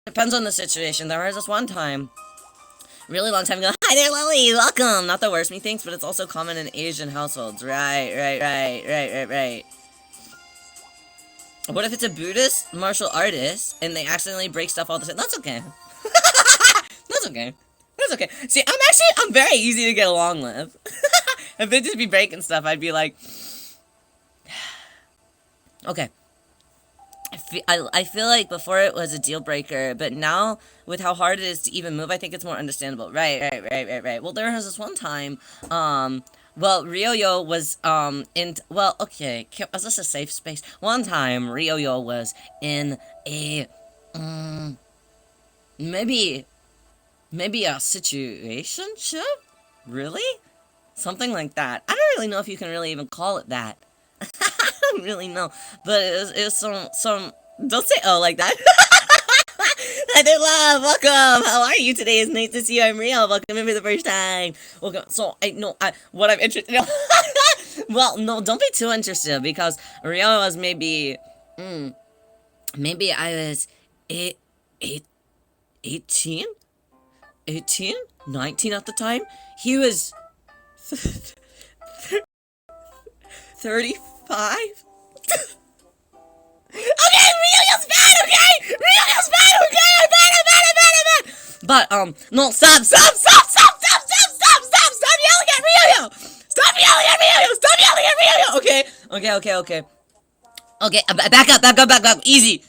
depends on the situation. There was this one time, really long time ago. Hi there, Lily. Welcome. Not the worst, methinks, but it's also common in Asian households. Right. What if it's a Buddhist martial artist and they accidentally break stuff all the time? That's okay. That's okay. That's okay. See, I'm very easy to get along with. If they just be breaking stuff, I'd be like, okay. I feel like before it was a deal breaker, but now with how hard it is to even move, I think it's more understandable. Right. Well, there was this one time, well, Ryo-Yo was, okay, was this a safe space? One time, Ryo-Yo was in a, maybe a situationship? Really? Something like that. I don't really know if you can really even call it that. I don't really know, but it was some. Don't say "oh" like that. Hi there, love. Welcome. How are you today? It's nice to see you. I'm Rio. Welcome in for the first time. Welcome. So what I'm interested in. Well, no, don't be too interested because Rio was maybe I was 18, 19 at the time. He was 35. Okay, Ryo-Yo's bad, okay? Ryo-Yo's bad, okay? I'm bad. But, no, stop yelling at Ryo-Yo! Stop yelling at Ryo-Yo! Okay. Okay, back up. Easy.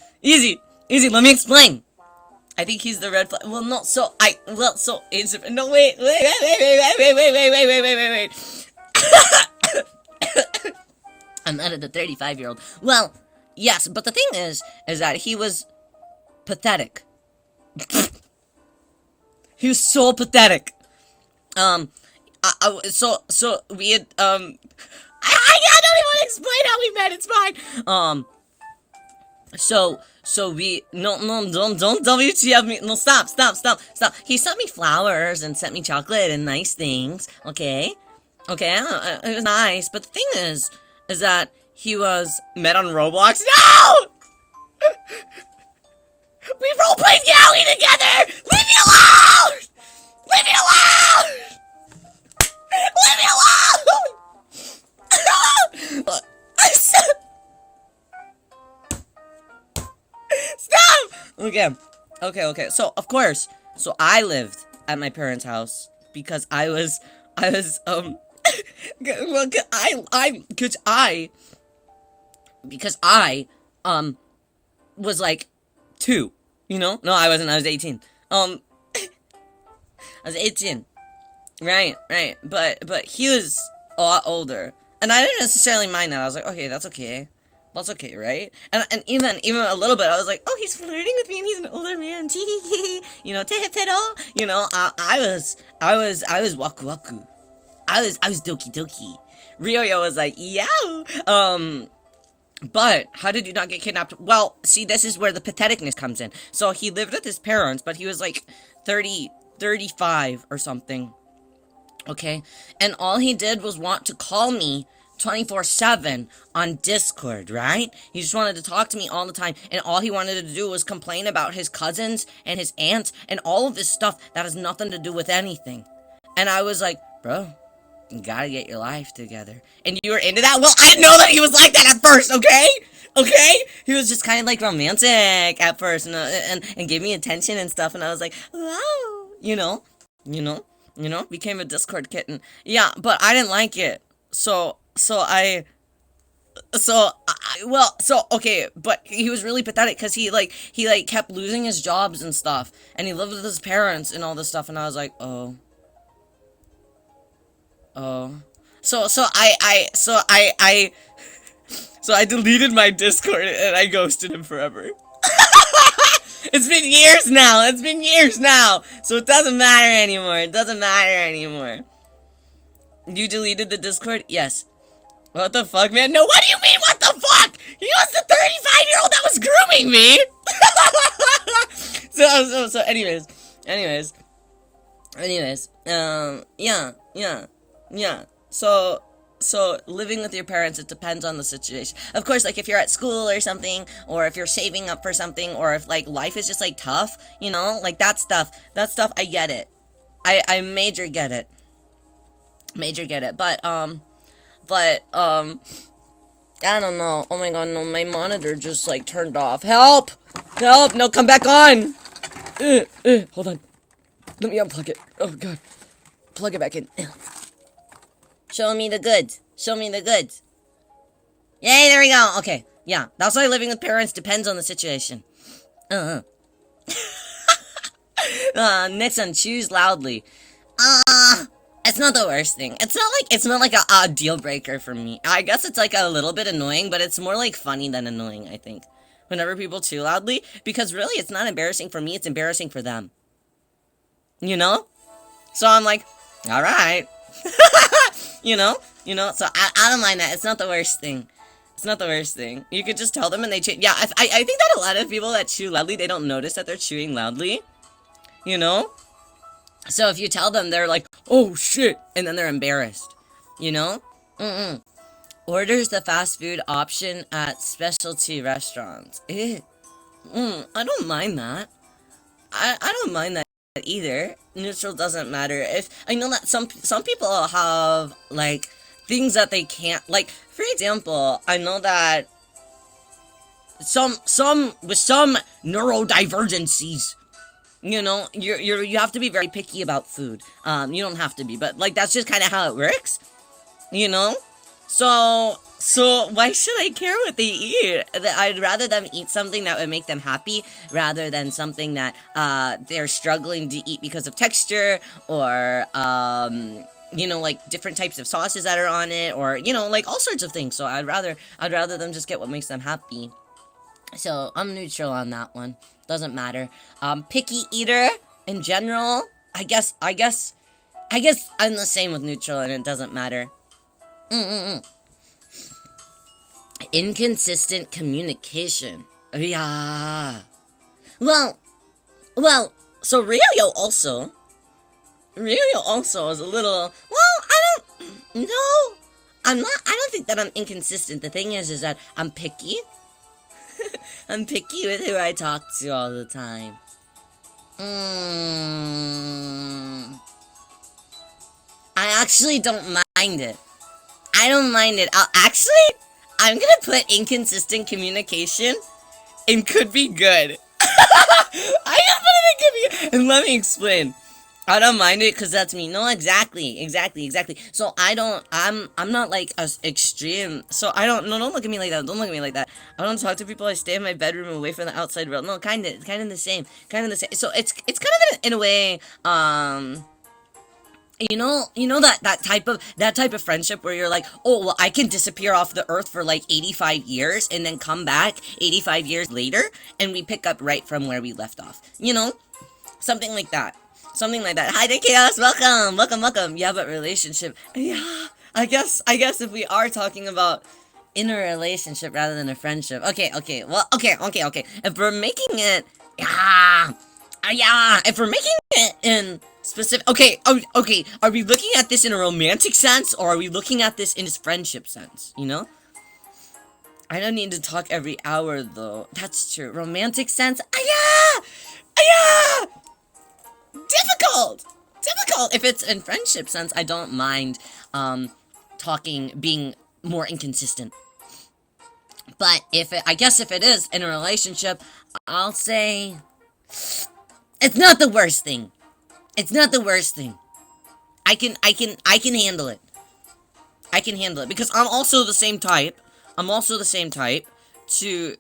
Let me explain. I think he's the red flag. Well, no, it's, no, wait. I'm out of the 35-year-old. Well, yes, but the thing is that he was pathetic. He was so pathetic. So we had, I don't even want to explain how we met, it's fine. So we, no, don't WTF me, no, stop. He sent me flowers and sent me chocolate and nice things, okay, it was nice, but the thing is that he was met on Roblox. No! We roleplayed Yowie together! Leave me alone! Stop! Okay. So, of course, I lived at my parents' house because I was, well, because I was like 2, you know? No, I wasn't, I was 18. I was 18. Right. But he was a lot older. And I didn't necessarily mind that. I was like, okay, that's okay. That's okay, right? And even a little bit, I was like, oh, he's flirting with me and he's an older man. You know, te-he-pero. You know, I was waku waku. I was doki doki. Ryo-Yo was like, yeah. But how did you not get kidnapped? Well, see, this is where the patheticness comes in. So he lived with his parents, but he was like 35 or something. Okay? And all he did was want to call me 24/7 on Discord, right? He just wanted to talk to me all the time, and all he wanted to do was complain about his cousins and his aunts and all of this stuff that has nothing to do with anything. And I was like, bro, you gotta get your life together. And you were into that? Well, I didn't know that he was like that at first, okay? He was just kind of like romantic at first, and gave me attention and stuff, and I was like, wow, you know, became a Discord kitten. Yeah, but I didn't like it. Okay, but he was really pathetic because he kept losing his jobs and stuff, and he lived with his parents and all this stuff, and I was like, oh. So I deleted my Discord and I ghosted him forever. It's been years now. So it doesn't matter anymore. You deleted the Discord? Yes. What the fuck, man? No, what do you mean, what the fuck? He was the 35-year-old that was grooming me! So anyways. Yeah. So, So living with your parents, it depends on the situation. Of course, like if you're at school or something, or if you're saving up for something, or if like life is just like tough, like that stuff, I get it. I major get it. Major get it. But I don't know. Oh my god, no, my monitor just like turned off. Help! Help! No, come back on! Hold on. Let me unplug it. Oh god. Plug it back in. Show me the goods. Show me the goods. Yay, there we go. Okay. Yeah, that's why living with parents depends on the situation. Uh-huh. Next one, choose loudly. It's not the worst thing. It's not like a deal breaker for me. I guess it's like a little bit annoying, but it's more like funny than annoying, I think. Whenever people chew loudly, because really it's not embarrassing for me, it's embarrassing for them. You know? So I'm like, all right. So I don't mind that. It's not the worst thing. It's not the worst thing. You could just tell them and they chew. Yeah, I think that a lot of people that chew loudly, they don't notice that they're chewing loudly. You know? So if you tell them, they're like, oh shit, and then they're embarrassed. You know? Orders the fast food option at specialty restaurants. I don't mind that. I don't mind that either. Neutral doesn't matter. If I know that some people have like things that they can't, like for example, I know that some with some neurodivergencies, you have to be very picky about food. You don't have to be, but like that's just kind of how it works. You know? So why should I care what they eat? I'd rather them eat something that would make them happy rather than something that they're struggling to eat because of texture or like different types of sauces that are on it or like all sorts of things. So I'd rather them just get what makes them happy. So I'm neutral on that one. Doesn't matter. Picky eater in general. I guess I'm the same with neutral and it doesn't matter. Inconsistent communication. Yeah. Well, so Ryo also is a little, I don't, no, I don't think that I'm inconsistent. The thing is that I'm picky. I'm picky with who I talk to all the time. I actually don't mind it. I don't mind it. I'm gonna put inconsistent communication and could be good. I am putting it could be, and let me explain. I don't mind it because that's me. No, exactly. So I'm not like a extreme. So I don't. No, don't look at me like that. Don't look at me like that. I don't talk to people. I stay in my bedroom away from the outside world. No, kind of the same. So it's kind of in a way. That type of friendship where you're like, oh well, I can disappear off the earth for like 85 years and then come back 85 years later and we pick up right from where we left off. Something like that. Hi there, Chaos. Welcome. Yeah, but relationship. Yeah, I guess if we are talking about in a relationship rather than a friendship. Okay. Well, okay. If we're making it, if we're making it in specific, okay. Are we looking at this in a romantic sense or are we looking at this in a friendship sense? I don't need to talk every hour though. That's true. Romantic sense. Difficult. If it's in friendship sense, I don't mind talking, being more inconsistent. But I guess if it is in a relationship, I'll say it's not the worst thing. I can handle it. Because I'm also the same type. To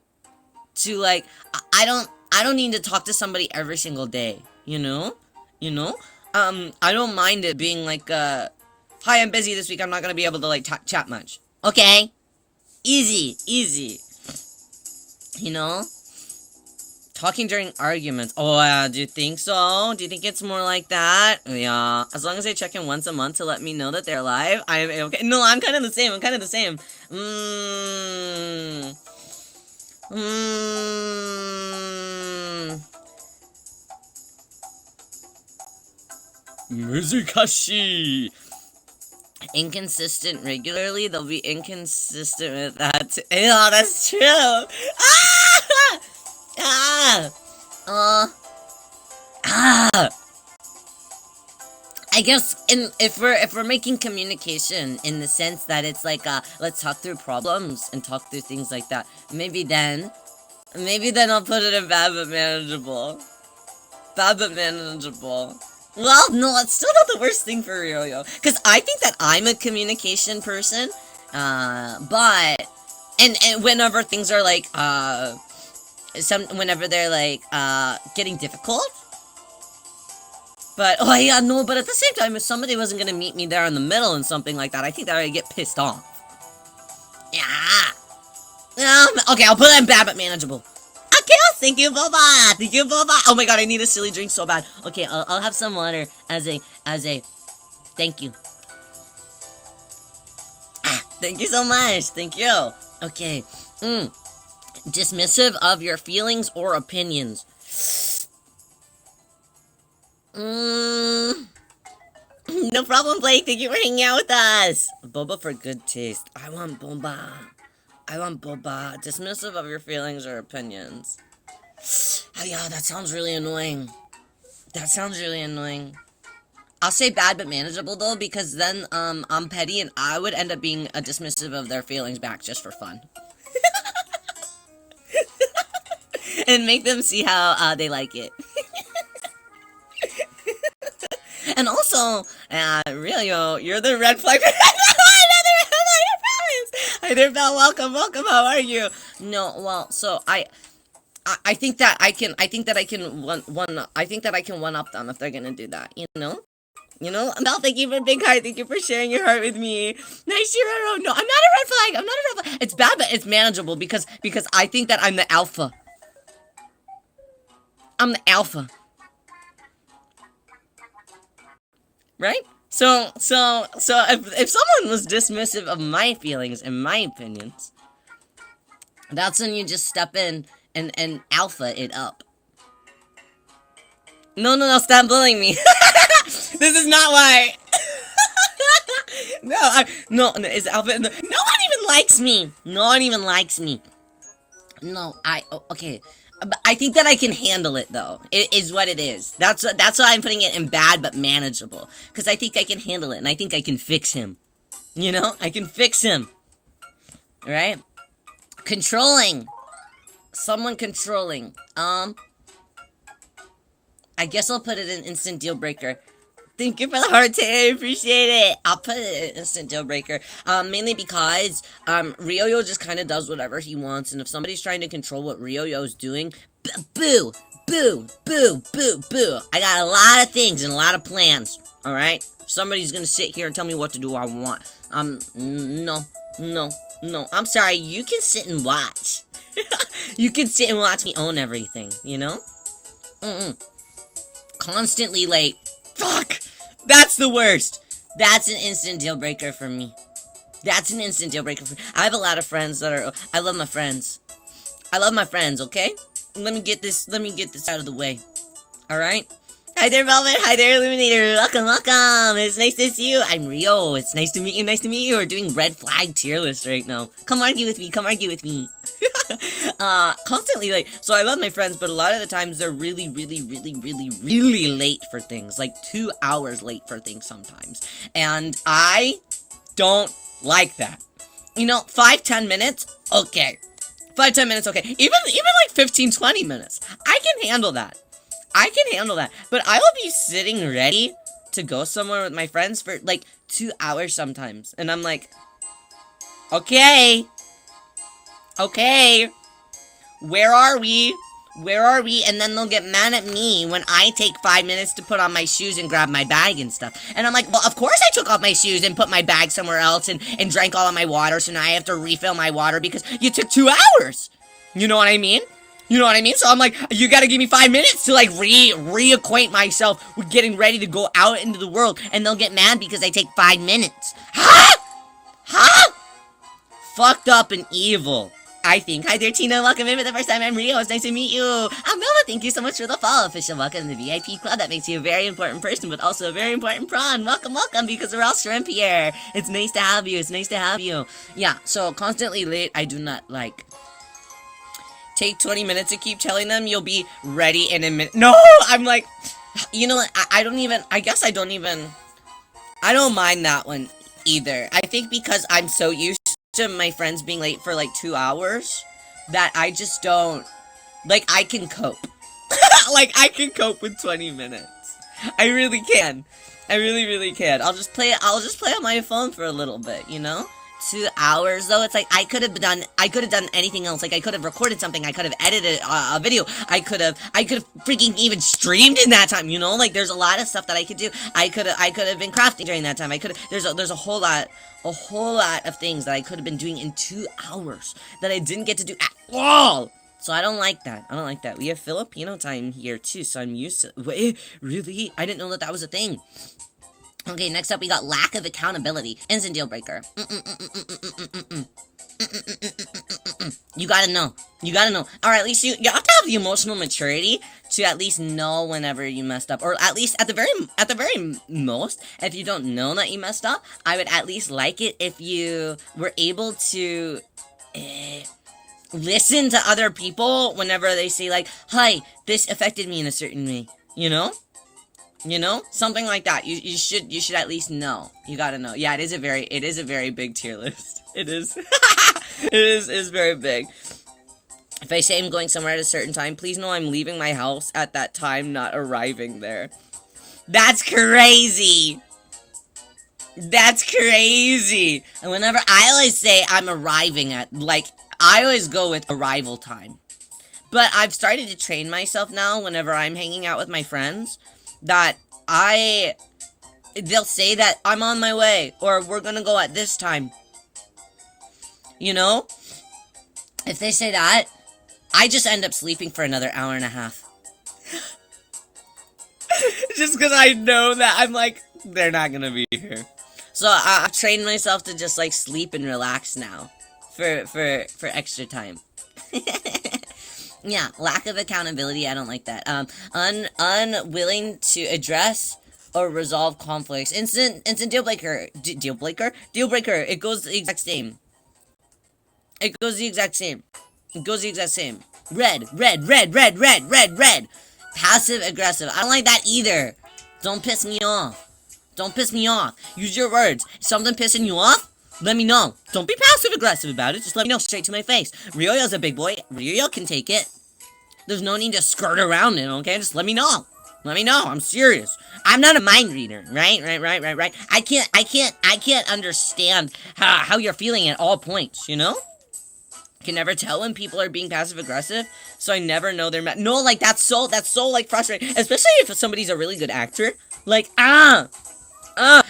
like I don't need to talk to somebody every single day, I don't mind it being like hi, I'm busy this week, I'm not gonna be able to like chat much. Okay, easy, talking during arguments. Oh, do you think so? Do you think it's more like that? Yeah, as long as they check in once a month to let me know that they're alive, I'm okay. No, I'm kind of the same. Muzukashi. inconsistent regularly, they'll be inconsistent with that. Yeah, that's true. Ah! Ah! Uh, ah! I guess if we're making communication in the sense that it's like let's talk through problems and talk through things like that. Maybe then I'll put it in bad but manageable. Bad but manageable. Well, no, it's still not the worst thing for Ryo-Yo. Because I think that I'm a communication person. But... And whenever things are like, whenever they're like, getting difficult. But, oh yeah, no, but at the same time, if somebody wasn't gonna meet me there in the middle and something like that, I think that I'd get pissed off. Yeah. Okay, I'll put it in bad but manageable. Okay, thank you, Boba. Thank you, Boba. Oh my god, I need a silly drink so bad. Okay, I'll have some water as a thank you. Thank you so much. Thank you. Okay. Dismissive of your feelings or opinions. No problem, Blake. Thank you for hanging out with us. Boba for good taste. I want Boba. Dismissive of your feelings or opinions. Oh yeah, that sounds really annoying. I'll say bad but manageable though, because then I'm petty and I would end up being a dismissive of their feelings back just for fun. And make them see how they like it. And also, Ryo, you're the red flag. Hi there, Belle. Welcome. How are you? No, well, so I think that I can one up them if they're gonna do that. You know. Belle, thank you for big heart. Thank you for sharing your heart with me. Nice, Shiro. No, I'm not a red flag. It's bad, but it's manageable because I think that I'm the alpha. I'm the alpha. Right? So if someone was dismissive of my feelings and my opinions, that's when you just step in and alpha it up. No, stop bullying me. This is not why. No, it's alpha. No one even likes me. No, okay. But I think that I can handle it, though. It is what it is. That's why I'm putting it in bad but manageable. Because I think I can handle it, and I think I can fix him. You know? I can fix him. Right? Controlling. Someone controlling. I guess I'll put it in instant deal breaker. Thank you for the heart, Tay. I appreciate it. I'll put it in instant deal breaker. Mainly because Ryo-Yo just kind of does whatever he wants, and if somebody's trying to control what Ryo-Yo's doing, boo. I got a lot of things and a lot of plans. All right. If somebody's gonna sit here and tell me what to do, I want. No. I'm sorry. You can sit and watch. You can sit and watch me own everything. You know. Constantly late. Fuck! That's the worst! That's an instant deal breaker for me. I have a lot of friends that are... I love my friends, okay? Let me get this out of the way. Alright? Hi there, Velvet. Hi there, Illuminator. Welcome. It's nice to see you. I'm Rio. It's nice to meet you. We're doing red flag tier list right now. Come argue with me. Constantly late. So I love my friends, but a lot of the times they're really late for things. Like 2 hours late for things sometimes. And I don't like that. 5-10 minutes? Okay. 5-10 minutes, okay. Even like 15-20 minutes. I can handle that. But I will be sitting ready to go somewhere with my friends for like 2 hours sometimes. And I'm like, okay. Where are we? And then they'll get mad at me when I take 5 minutes to put on my shoes and grab my bag and stuff. And I'm like, well, of course I took off my shoes and put my bag somewhere else and drank all of my water, so now I have to refill my water because you took 2 hours. You know what I mean? So I'm like, you gotta give me 5 minutes to like reacquaint myself with getting ready to go out into the world. And they'll get mad because I take 5 minutes. Huh? Fucked up and evil. I think. Hi there, Tina. Welcome in for the first time. I'm Rio. It's nice to meet you. I'm Nova. Thank you so much for the follow. Official welcome to the VIP club. That makes you a very important person, but also a very important prawn. Welcome, welcome, because we're all shrimp here. It's nice to have you. It's nice to have you. Yeah, so constantly late, I do not like. Take 20 minutes to keep telling them you'll be ready in a minute. No! I'm like, you know what? I don't even, I guess I don't even, I don't mind that one either. I think because I'm so used to my friends being late for like 2 hours that I just don't, like, I can cope. Like, I can cope with 20 minutes. I really can. I really, really can. I'll just play on my phone for a little bit, you know? 2 hours though, it's like I could have done anything else. Like I could have recorded something, I could have edited a video, I could have freaking even streamed in that time, you know? Like there's a lot of stuff that I could do. I could have been crafting during that time. There's a whole lot of things that I could have been doing in 2 hours that I didn't get to do at all. So I don't like that. I don't like that. We have Filipino time here too, so I'm used to. Wait, really? I didn't know that was a thing. Okay, next up we got lack of accountability. Instant deal breaker. You gotta know. You gotta know. Or at least you have to have the emotional maturity to at least know whenever you messed up. Or at least at the very most, if you don't know that you messed up, I would at least like it if you were able to listen to other people whenever they say like, hi, this affected me in a certain way. You know? You know, something like that. You should at least know. You gotta know. Yeah, it is a very big tier list. It is. It is very big. If I say I'm going somewhere at a certain time, please know I'm leaving my house at that time, not arriving there. That's crazy. That's crazy. And whenever I always say I'm arriving at, like, I always go with arrival time. But I've started to train myself now whenever I'm hanging out with my friends that they'll say that I'm on my way, or we're gonna go at this time. You know? If they say that, I just end up sleeping for another hour and a half. Just because I know that I'm like, they're not gonna be here. So I've trained myself to just like sleep and relax now. For extra time. Yeah, lack of accountability, I don't like that. Unwilling to address or resolve conflicts. Instant deal breaker. Deal breaker? Deal breaker. It goes the exact same. It goes the exact same. It goes the exact same. Red. Passive aggressive. I don't like that either. Don't piss me off. Don't piss me off. Use your words. If something pissing you off, let me know. Don't be passive aggressive about it. Just let me know straight to my face. Ryoyo's a big boy. Ryoyo can take it. There's no need to skirt around it, okay? Just let me know. Let me know. I'm serious. I'm not a mind reader, right? I can't understand how you're feeling at all points, you know? I can never tell when people are being passive aggressive, so I never know they're mad. No, like that's so like frustrating, especially if somebody's a really good actor. Like, and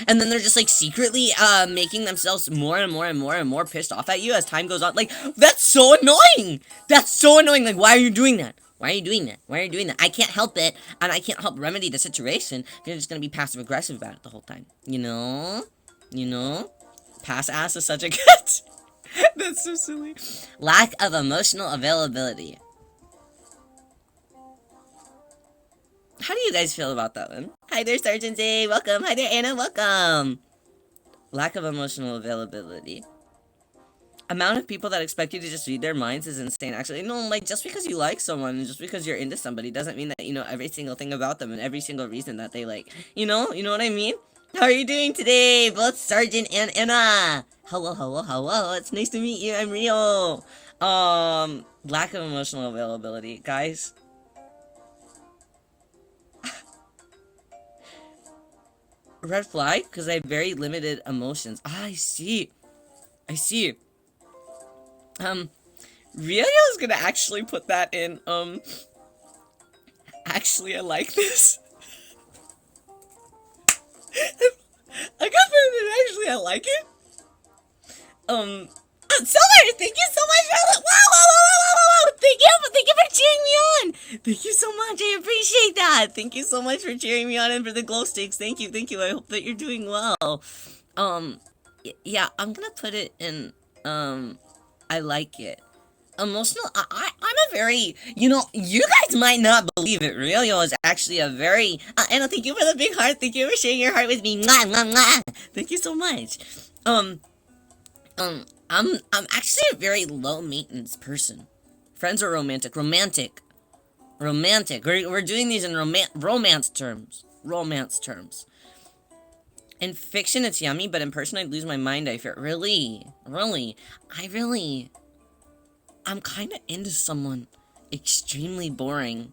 then they're just like secretly making themselves more and more pissed off at you as time goes on. Like, that's so annoying. That's so annoying. Like, why are you doing that? Why are you doing that? Why are you doing that? I can't help it, and I can't help remedy the situation. You're just gonna be passive aggressive about it the whole time. You know? You know? Pass ass is such a good. That's so silly. Lack of emotional availability. How do you guys feel about that one? Hi there, Sergeant A. Welcome. Hi there, Anna. Welcome. Lack of emotional availability. Amount of people that expect you to just read their minds is insane, actually. No, like, just because you like someone and just because you're into somebody doesn't mean that you know every single thing about them and every single reason that they like. You know? You know what I mean? How are you doing today, both Sergeant and Anna? Hello. It's nice to meet you. I'm Rio. Lack of emotional availability. Guys, red flag, because I have very limited emotions. I see. Rio's gonna actually put that in, actually, I like this. I got it in, actually, I like it. Silver, thank you so much for, wow, thank you for cheering me on. Thank you so much, I appreciate that. Thank you so much for cheering me on and for the glow sticks. Thank you, I hope that you're doing well. Yeah, I'm gonna put it in, I like it. emotional. I'm a very, you guys might not believe it. Realio is actually a very. Anna, thank you for the big heart. Thank you for sharing your heart with me. Mwah, mwah, mwah. Thank you so much. I'm actually a very low maintenance person. Friends are romantic. Romantic. We're doing these in romance terms. Romance terms. In fiction, it's yummy, but in person, I'd lose my mind. I fear. Really, I'm kind of into someone extremely boring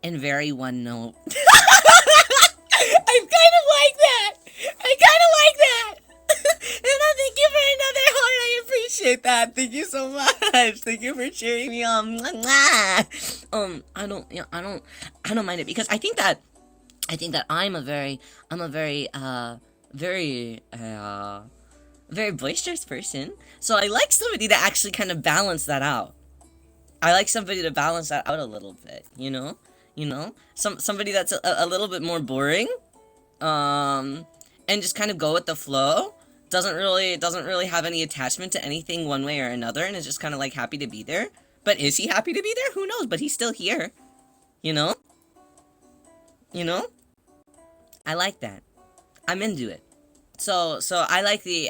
and very one note. I kind of like that. And I thank you for another heart. I appreciate that. Thank you so much. Thank you for cheering me on. I don't mind it because I think that I'm a very very boisterous person. So I like somebody to actually kind of balance that out. I like somebody to balance that out a little bit, somebody that's a little bit more boring, and just kind of go with the flow. Doesn't really have any attachment to anything one way or another, and is just kind of like happy to be there. But is he happy to be there? Who knows? But he's still here, you know. I like that. I'm into it. So I like the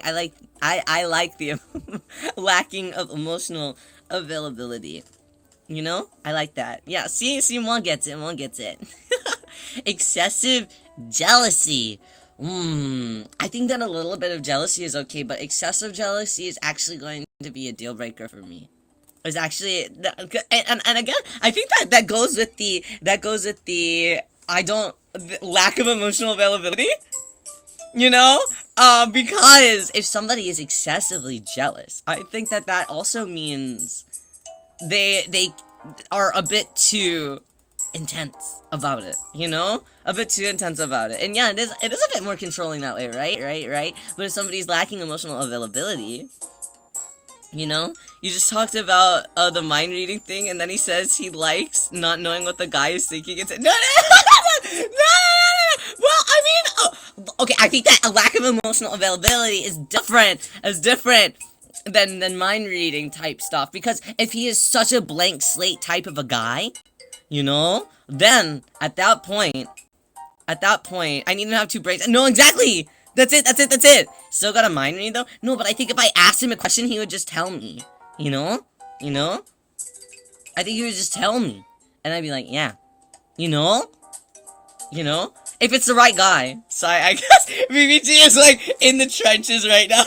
lacking of emotional availability. I like that. Yeah, see, one gets it. Excessive jealousy. I think that a little bit of jealousy is okay, but excessive jealousy is actually going to be a deal breaker for me. It's actually, and again, I think that goes with the lack of emotional availability. Because if somebody is excessively jealous, I think that also means they are a bit too intense about it, a bit too intense about it. And yeah, it is a bit more controlling that way, right? But if somebody's lacking emotional availability, you just talked about the mind reading thing, and then he says he likes not knowing what the guy is thinking. It's no. Well, I mean, okay, I think that a lack of emotional availability is different than mind reading type stuff. Because if he is such a blank slate type of a guy, then at that point, I need to have two brains. No, exactly. That's it. Still got a mind read though? No, but I think if I asked him a question, he would just tell me. I think he would just tell me. And I'd be like, yeah. If it's the right guy. So I guess BBG is like in the trenches right now.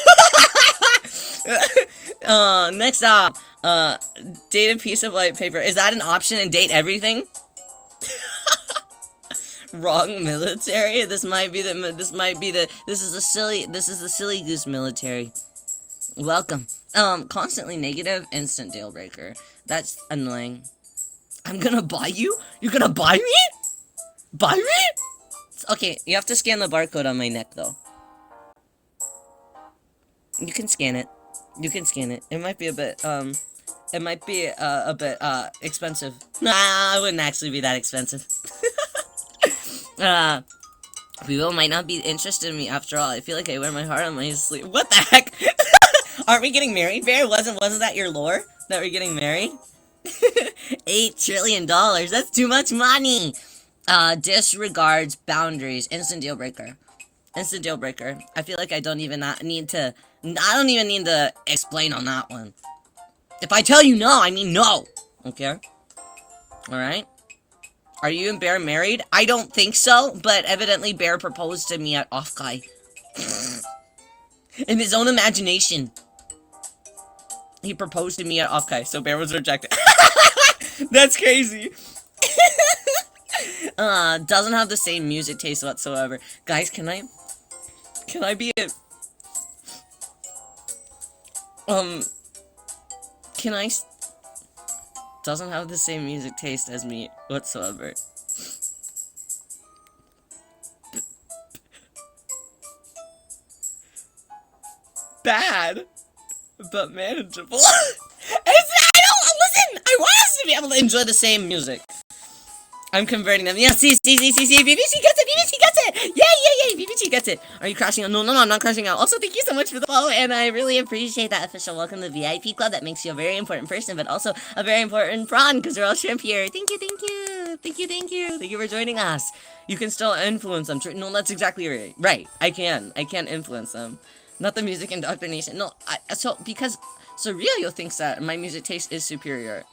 Next up, date a piece of white paper. Is that an option in date everything? Wrong military. This is the silly goose military. Welcome. Constantly negative, instant deal breaker. That's annoying. I'm gonna buy you? You're gonna buy me? Buy me? Okay, you have to scan the barcode on my neck though. You can scan it. It might be a bit expensive. Nah, it wouldn't actually be that expensive. People might not be interested in me after all. I feel like I wear my heart on my sleeve. What the heck? Aren't we getting married, Bear? Wasn't that your lore? That we're getting married? $8 trillion. That's too much money. Disregards boundaries. Instant deal breaker. I feel like I don't even need to explain on that one. If I tell you no, I mean no. Okay? Alright? Are you and Bear married? I don't think so, but evidently Bear proposed to me at Offkai. In his own imagination. He proposed to me at Offkai, so Bear was rejected. That's crazy. Doesn't have the same music taste whatsoever. Guys, can I be a... Doesn't have the same music taste as me whatsoever. Bad, but manageable. Listen, I want us to be able to enjoy the same music. I'm converting them. Yeah, see, BBC gets it. Yeah. Yay! BBG gets it. Are you crashing out? No, I'm not crashing out. Also, thank you so much for the follow, and I really appreciate that official welcome to the VIP club. That makes you a very important person, but also a very important prawn, because we're all shrimp here. Thank you. Thank you for joining us. You can still influence them. No, that's exactly right. Right. I can influence them. Not the music indoctrination. No, because Rio thinks that my music taste is superior.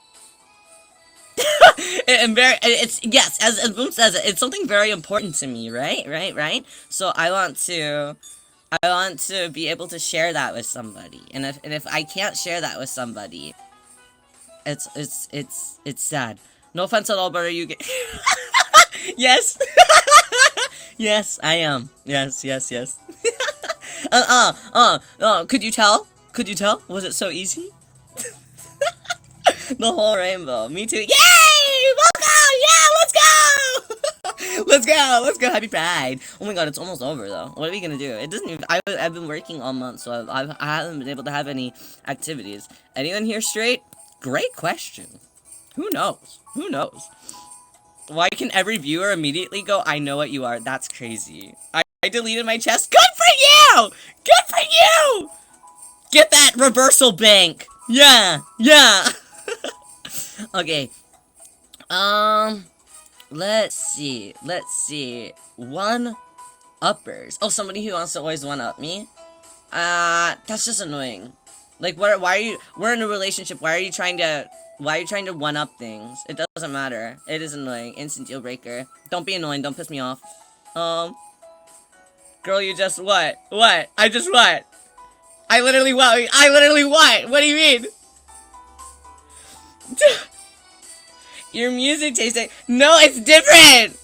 Yes, as Boom says, it's something very important to me, right? So I want to be able to share that with somebody, and if I can't share that with somebody, it's sad. No offense at all, but are you Yes. Yes, I am. Yes. Could you tell? Was it so easy? The whole rainbow. Me too. Yay! Welcome! Yeah, let's go! Let's go! Happy Pride! Oh my god, it's almost over though. What are we gonna do? It doesn't even. I've been working all month, so I haven't been able to have any activities. Anyone here straight? Great question. Who knows? Why can every viewer immediately go, I know what you are? That's crazy. I deleted my chest. Good for you! Get that reversal bank! Yeah! Okay. Let's see. One uppers. Oh, somebody who wants to always one up me? That's just annoying. Like, why are you, we're in a relationship, why are you trying to one up things? It doesn't matter. It is annoying. Instant deal breaker. Don't be annoying, don't piss me off. Girl, you just what? I just what? I literally what? What do you mean? Your music tastes like— No, it's different!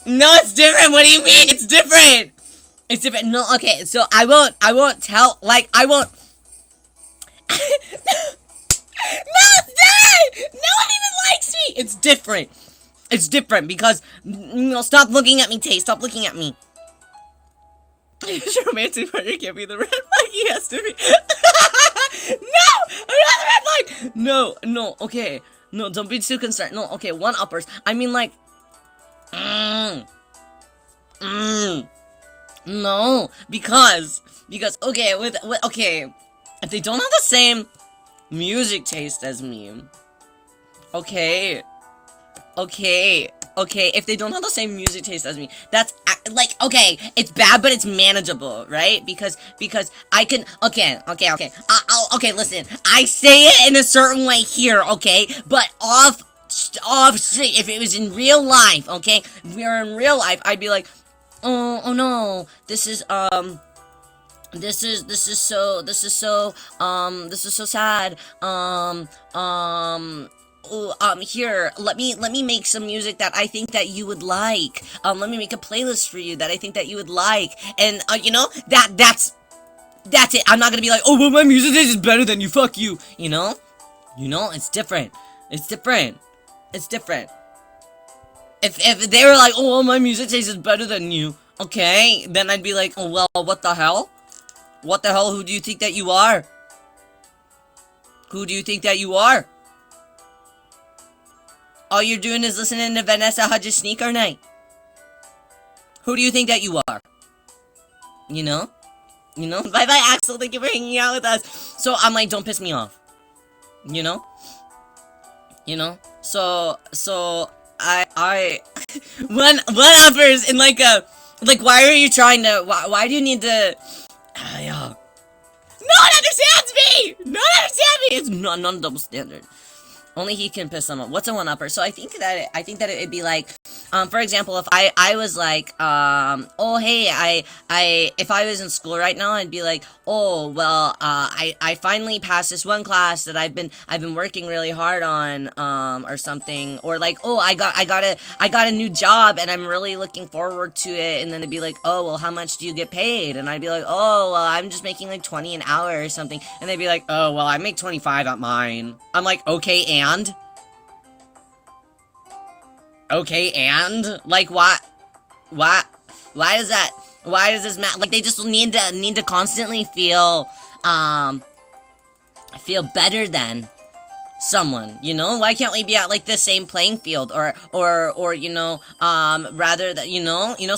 What do you mean? It's different! No, okay, so I won't tell, like, I won't— No, it's not! No one even likes me! It's different because— No, stop looking at me, Tay, stop looking at me. Your romantic partner can't be the red flag, he has to be— No! I'm not the red flag! No, okay. No, don't be too concerned. No, okay, one uppers. I mean, like— No, because, okay, okay, if they don't have the same music taste as me, okay, if they don't have the same music taste as me, that's, like, okay, it's bad, but it's manageable, right? Because I can— okay, listen, I say it in a certain way here, okay, but off street, if it was in real life, okay, if we were in real life, I'd be like, oh no, this is so sad, here, let me make some music that I think that you would like, let me make a playlist for you that I think that you would like, and, you know, that's it. I'm not gonna be like, oh, well, my music taste is better than you, fuck you, you know, it's different. If they were like, oh, well, my music taste is better than you, okay, then I'd be like, oh, well, what the hell, who do you think that you are? All you're doing is listening to Vanessa Hudgens Sneaker Night. Who do you think that you are? You know? Bye-bye, Axel, thank you for hanging out with us. So, I'm like, don't piss me off. You know? So, I one uppers in like a, like, why are you trying to, why do you need to, yo. No one understands me! It's not double standard. Only he can piss someone. What's a one-upper? So I think that it'd be like, for example, if I was like, oh hey, if I was in school right now, I'd be like, oh well, I finally passed this one class that I've been working really hard on, or something, or like, oh, I got a new job and I'm really looking forward to it, and then it'd be like, oh well, how much do you get paid? And I'd be like, oh well, I'm just making like 20 an hour or something, and they'd be like, oh well, I make 25 at mine. I'm like, okay, and? Okay, and? Like, what? Why does this matter? Like, they just need to constantly feel better than. someone, you know? Why can't we be at like the same playing field, or you know, rather that,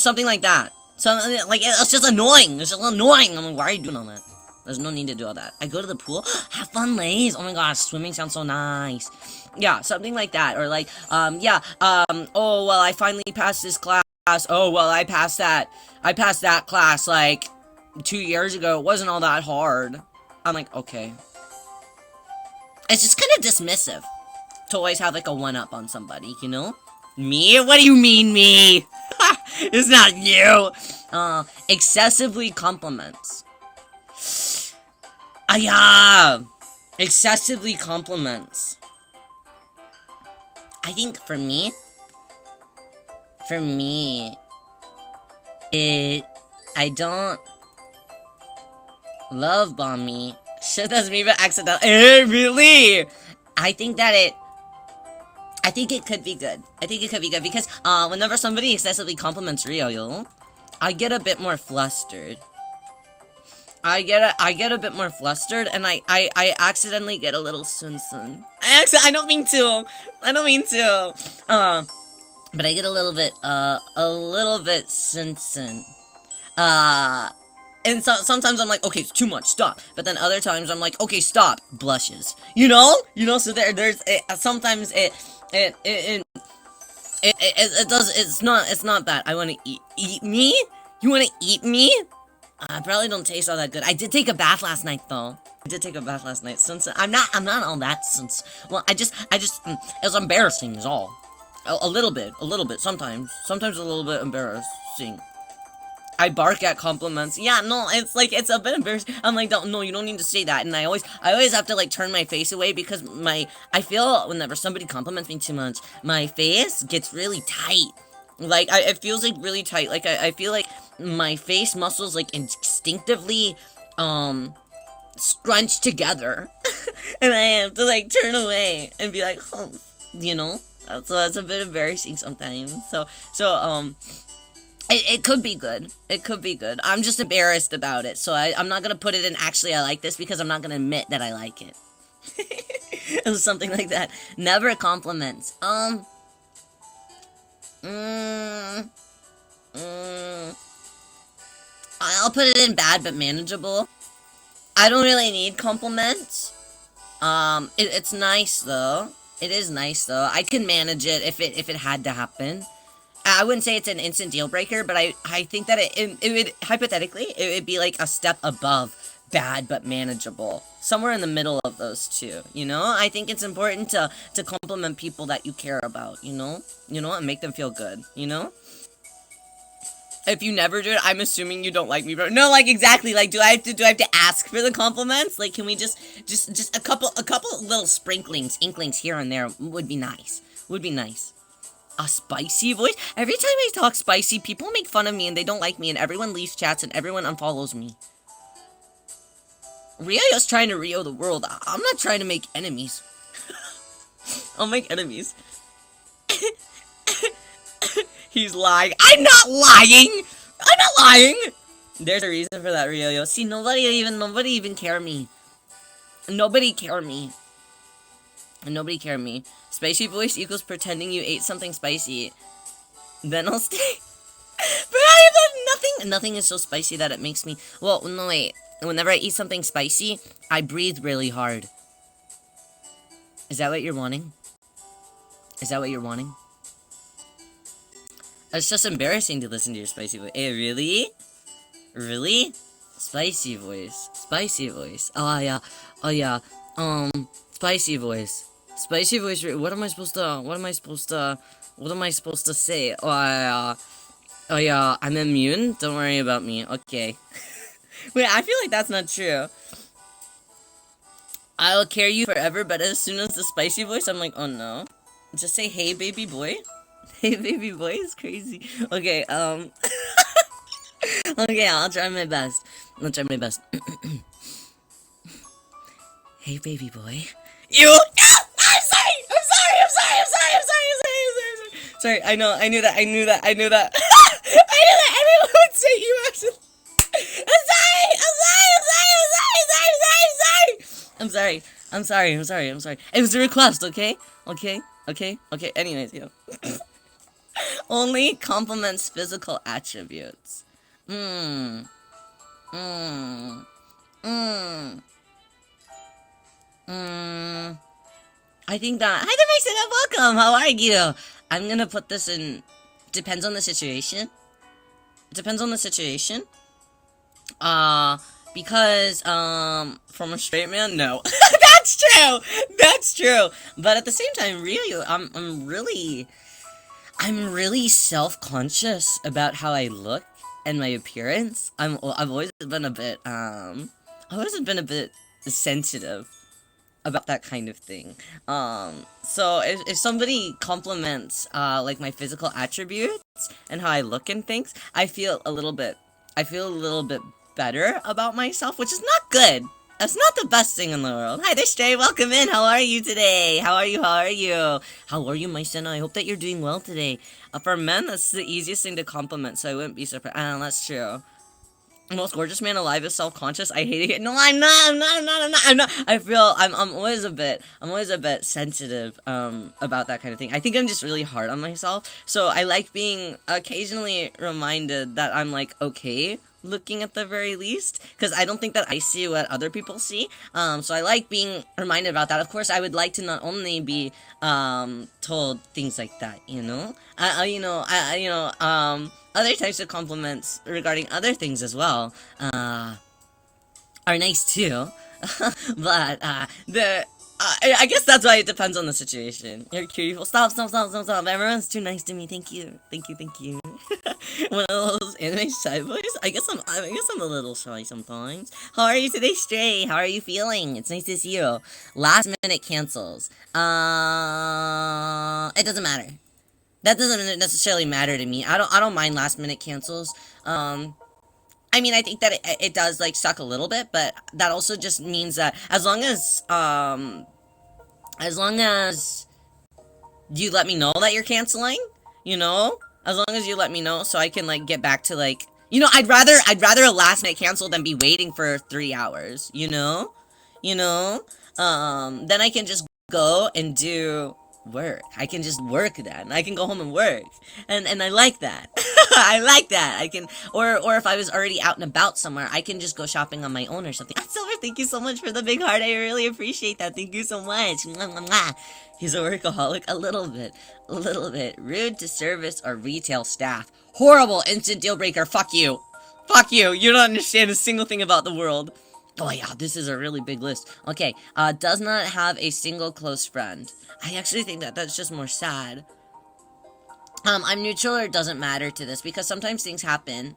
something like that. Something like, it's just annoying. It's just annoying. I'm like, why are you doing all that? There's no need to do all that. I go to the pool, have fun, Lays. Oh my gosh, swimming sounds so nice. Yeah, something like that, or like, oh well, I finally passed this class. Oh well, I passed that class like 2 years ago. It wasn't all that hard. I'm like, okay. It's just kind of dismissive to always have like a one-up on somebody, you know? Me? What do you mean, me? It's not you. Excessively compliments. Yeah. Excessively compliments. I think for me, I don't love bomb me. Shit, that's me, but accidental. Really? I think it could be good. I think it could be good because, whenever somebody excessively compliments Rio, I get a bit more flustered. I get a bit more flustered, and I accidentally get a little sun. I don't mean to. But I get a little bit sun. And so sometimes I'm like, okay, it's too much, stop. But then other times I'm like, okay, stop, blushes. You know. So there's sometimes it does. It's not bad. I want to eat me. You want to eat me? I probably don't taste all that good. I did take a bath last night, though. Since I'm not all that since. Well, I just, it was embarrassing is all. A little bit. Sometimes a little bit embarrassing. I bark at compliments. Yeah, no, it's like, it's a bit embarrassing. I'm like, no, you don't need to say that. And I always have to like turn my face away because I feel whenever somebody compliments me too much, my face gets really tight. Like, it feels like really tight. Like, I feel like my face muscles like instinctively, scrunch together. And I have to like turn away and be like, oh, you know? So that's a bit embarrassing sometimes. So, it could be good. I'm just embarrassed about it. So I'm not gonna put it in actually I like this because I'm not gonna admit that I like it. It was something like that. Never compliments. I'll put it in bad but manageable. I don't really need compliments. It's nice though. It is nice though. I can manage it if it had to happen. I wouldn't say it's an instant deal breaker, but I think that it would, hypothetically, it would be like a step above bad but manageable. Somewhere in the middle of those two, you know? I think it's important to compliment people that you care about, you know? And make them feel good, you know? If you never do it, I'm assuming you don't like me, bro. No, like, exactly. Like, do I have to ask for the compliments? Like, can we just a couple little inklings here and there would be nice. A spicy voice? Every time I talk spicy, people make fun of me and they don't like me and everyone leaves chats and everyone unfollows me. Rio's trying to Rio the world. I'm not trying to make enemies. I'll make enemies. He's lying. I'm not lying! There's a reason for that, Rio. See, nobody even care me. Nobody care me. Spicy voice equals pretending you ate something spicy. Then I'll stay. But I have nothing is so spicy that it makes me... Well, no, wait. Whenever I eat something spicy, I breathe really hard. Is that what you're wanting? It's just embarrassing to listen to your spicy voice. Hey, really? Spicy voice. Oh, yeah. Spicy voice. What am I supposed to say? Oh, yeah, I'm immune? Don't worry about me. Okay. Wait, I feel like that's not true. I'll carry you forever, but as soon as the spicy voice, I'm like, oh no. Just say, hey, baby boy. Hey, baby boy is crazy. Okay, okay, I'll try my best. Hey, baby boy. You. I'm sorry. I knew that. I knew that everyone would say you actually. I'm sorry. I'm sorry. It was a request, okay? Okay. Anyways, only compliments physical attributes. Hmm. Hmm. Hmm. Hmm. I think that. Hi there, Mason. Welcome. How are you? I'm gonna put this in. Depends on the situation. It depends on the situation. Uh, because from a straight man, no. That's true. That's true. But at the same time, really, I'm really self-conscious about how I look and my appearance. I've always been a bit I've always been a bit sensitive about that kind of thing. So if somebody compliments like my physical attributes and how I look and things, I feel a little bit better about myself, which is not good. That's not the best thing in the world. Hi there, Stray. Welcome in. How are you today? How are you? How are you? How are you, my son? I hope that you're doing well today. For men, that's the easiest thing to compliment, so I wouldn't be surprised. That's true. Most gorgeous man alive is self-conscious. I hate it. No, I'm not. I feel I'm always a bit sensitive about that kind of thing. I think I'm just really hard on myself. So I like being occasionally reminded that I'm like okay looking at the very least, because I don't think that I see what other people see. So I like being reminded about that. Of course, I would like to not only be told things like that, other types of compliments regarding other things as well are nice too. But I guess that's why it depends on the situation. You're cute. Stop. Everyone's too nice to me. Thank you. One of those anime shy boys. I guess I'm a little shy sometimes. How are you today, Stray? How are you feeling? It's nice to see you. Last minute cancels. It doesn't matter. That doesn't necessarily matter to me. I don't mind last minute cancels. I mean, I think that it does like suck a little bit, but that also just means that as long as you let me know that you're canceling, as long as you let me know so I can like get back to like, I'd rather a last minute cancel than be waiting for 3 hours, you know, then I can just go and do work. I can just work then. I can go home and work. And I like that. I like that. I can or if I was already out and about somewhere, I can just go shopping on my own or something. Silver, thank you so much for the big heart. I really appreciate that. Thank you so much. Mwah, mwah, mwah. He's a workaholic. A little bit. Rude to service or retail staff. Horrible. Instant deal breaker. Fuck you. Fuck you. You don't understand a single thing about the world. Oh yeah, this is a really big list. Okay, does not have a single close friend. I actually think that that's just more sad. I'm neutral or it doesn't matter to this because sometimes things happen.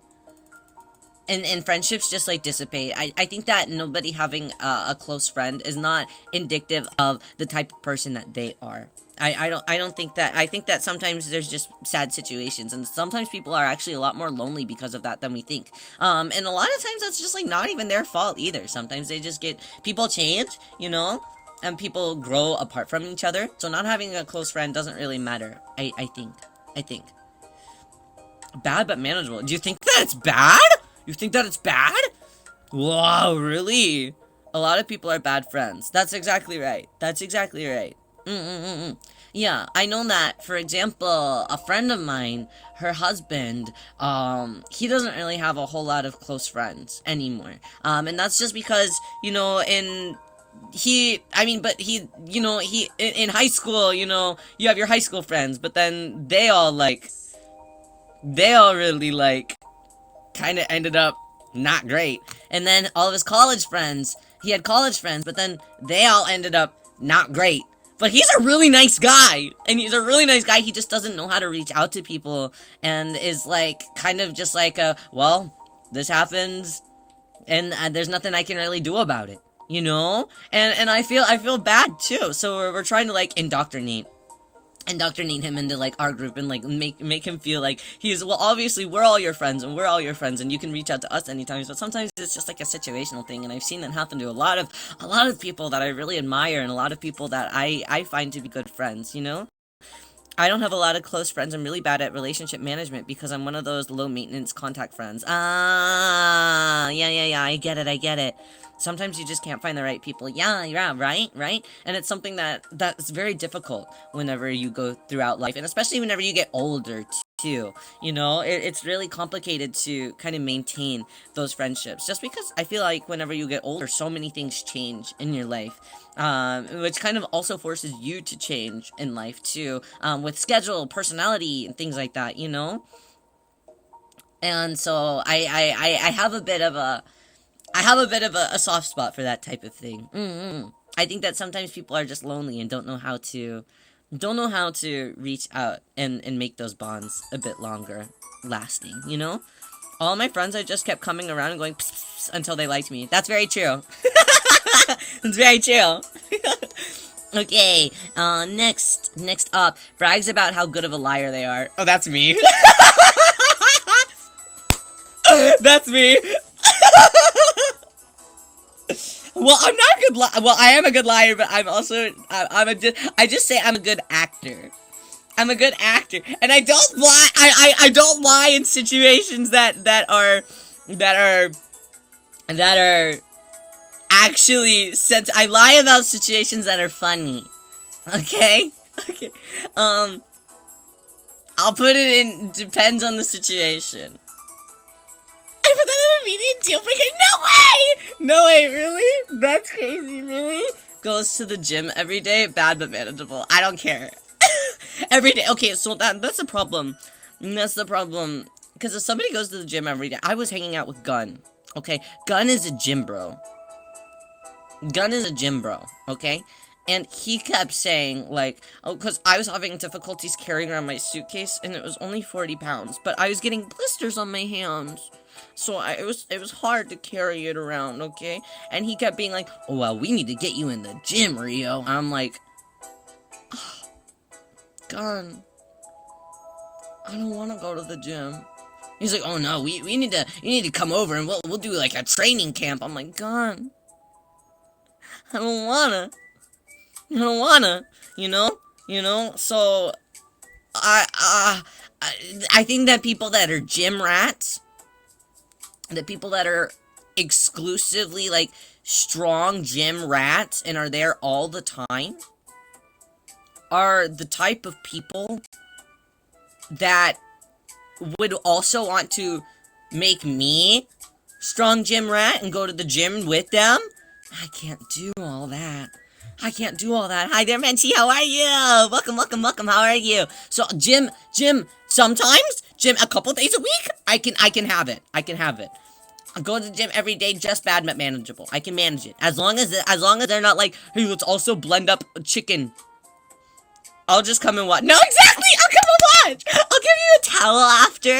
And friendships just like dissipate. I think that nobody having a close friend is not indicative of the type of person that they are. I don't think that. I think that sometimes there's just sad situations, and sometimes people are actually a lot more lonely because of that than we think. And a lot of times that's just like not even their fault either. Sometimes they just people change, and people grow apart from each other. So not having a close friend doesn't really matter. I think bad but manageable. Do you think that it's bad? You think that it's bad? Wow, really? A lot of people are bad friends. That's exactly right. Yeah, I know that, for example, a friend of mine, her husband, he doesn't really have a whole lot of close friends anymore. And that's just because, in high school, you have your high school friends, but then they all really, kind of ended up not great. And then all of his college friends, he had college friends, but then they all ended up not great. But he's a really nice guy, and he's a really nice guy. He just doesn't know how to reach out to people, and is kind of just well, this happens, and there's nothing I can really do about it, And I feel bad too. So we're trying to indoctrinate him into our group and make him feel like well, obviously we're all your friends and you can reach out to us anytime, but sometimes it's just a situational thing, and I've seen that happen to a lot of people that I really admire and a lot of people that I find to be good friends, I don't have a lot of close friends. I'm really bad at relationship management because I'm one of those low maintenance contact friends. Ah, yeah. I get it. I get it. Sometimes you just can't find the right people. Yeah, right. And it's something that's very difficult whenever you go throughout life, and especially whenever you get older too. It's really complicated to kind of maintain those friendships. Just because I feel like whenever you get older, so many things change in your life, which kind of also forces you to change in life too, with schedule, personality, and things like that. And so I have a bit of a soft spot for that type of thing. I think that sometimes people are just lonely and don't know how to reach out and make those bonds a bit longer lasting. All my friends, I just kept coming around and going pss, pss, until they liked me. That's very true. It's very true. Okay, next up, brags about how good of a liar they are. Oh, that's me. That's me. Well, I'm not a good well, I am a good liar, but I'm also, I just say I'm a good actor. I'm a good actor, and I don't lie. I don't lie in situations that are actually sent. I lie about situations that are funny. Okay. Okay. I'll put it in. Depends on the situation. I put that in a immediate deal breaker. No way! No way, really? That's crazy, really? Goes to the gym every day, bad but manageable. I don't care. Every day. Okay, so that's the problem. That's the problem. Because if somebody goes to the gym every day, I was hanging out with Gun. Okay, Gun is a gym bro. Gun is a gym bro, okay? And he kept saying, like, oh, because I was having difficulties carrying around my suitcase, and it was only 40 pounds, but I was getting blisters on my hands. So it was hard to carry it around, okay? And he kept being like, oh, well, we need to get you in the gym, Rio. I'm like, oh, Gun, I don't want to go to the gym. He's like, oh, no, you need to come over, and we'll do, like, a training camp. I'm like, Gun, I don't wanna, so, I think that people that are gym rats, the people that are exclusively, like, strong gym rats and are there all the time, are the type of people that would also want to make me strong gym rat and go to the gym with them. I can't do all that. Hi there, Menchie. How are you? Welcome. How are you? So, gym, sometimes, gym a couple days a week, I can have it. I go to the gym every day, just bad but manageable. I can manage it. As long as they're not like, hey, let's also blend up chicken. I'll just come and watch. No, exactly! I'll come and watch! I'll give you a towel after,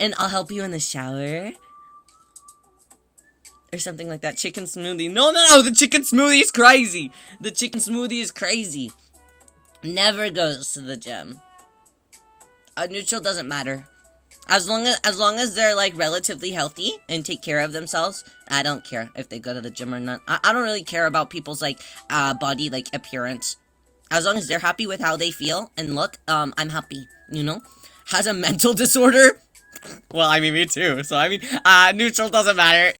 and I'll help you in the shower. Or something like that. Chicken smoothie. No, the chicken smoothie is crazy. The chicken smoothie is crazy. Never goes to the gym. Neutral doesn't matter. As long as they're, like, relatively healthy and take care of themselves, I don't care if they go to the gym or not. I don't really care about people's, like, body, like, appearance. As long as they're happy with how they feel and look, I'm happy, Has a mental disorder? Well, I mean, me too. So, I mean, neutral doesn't matter.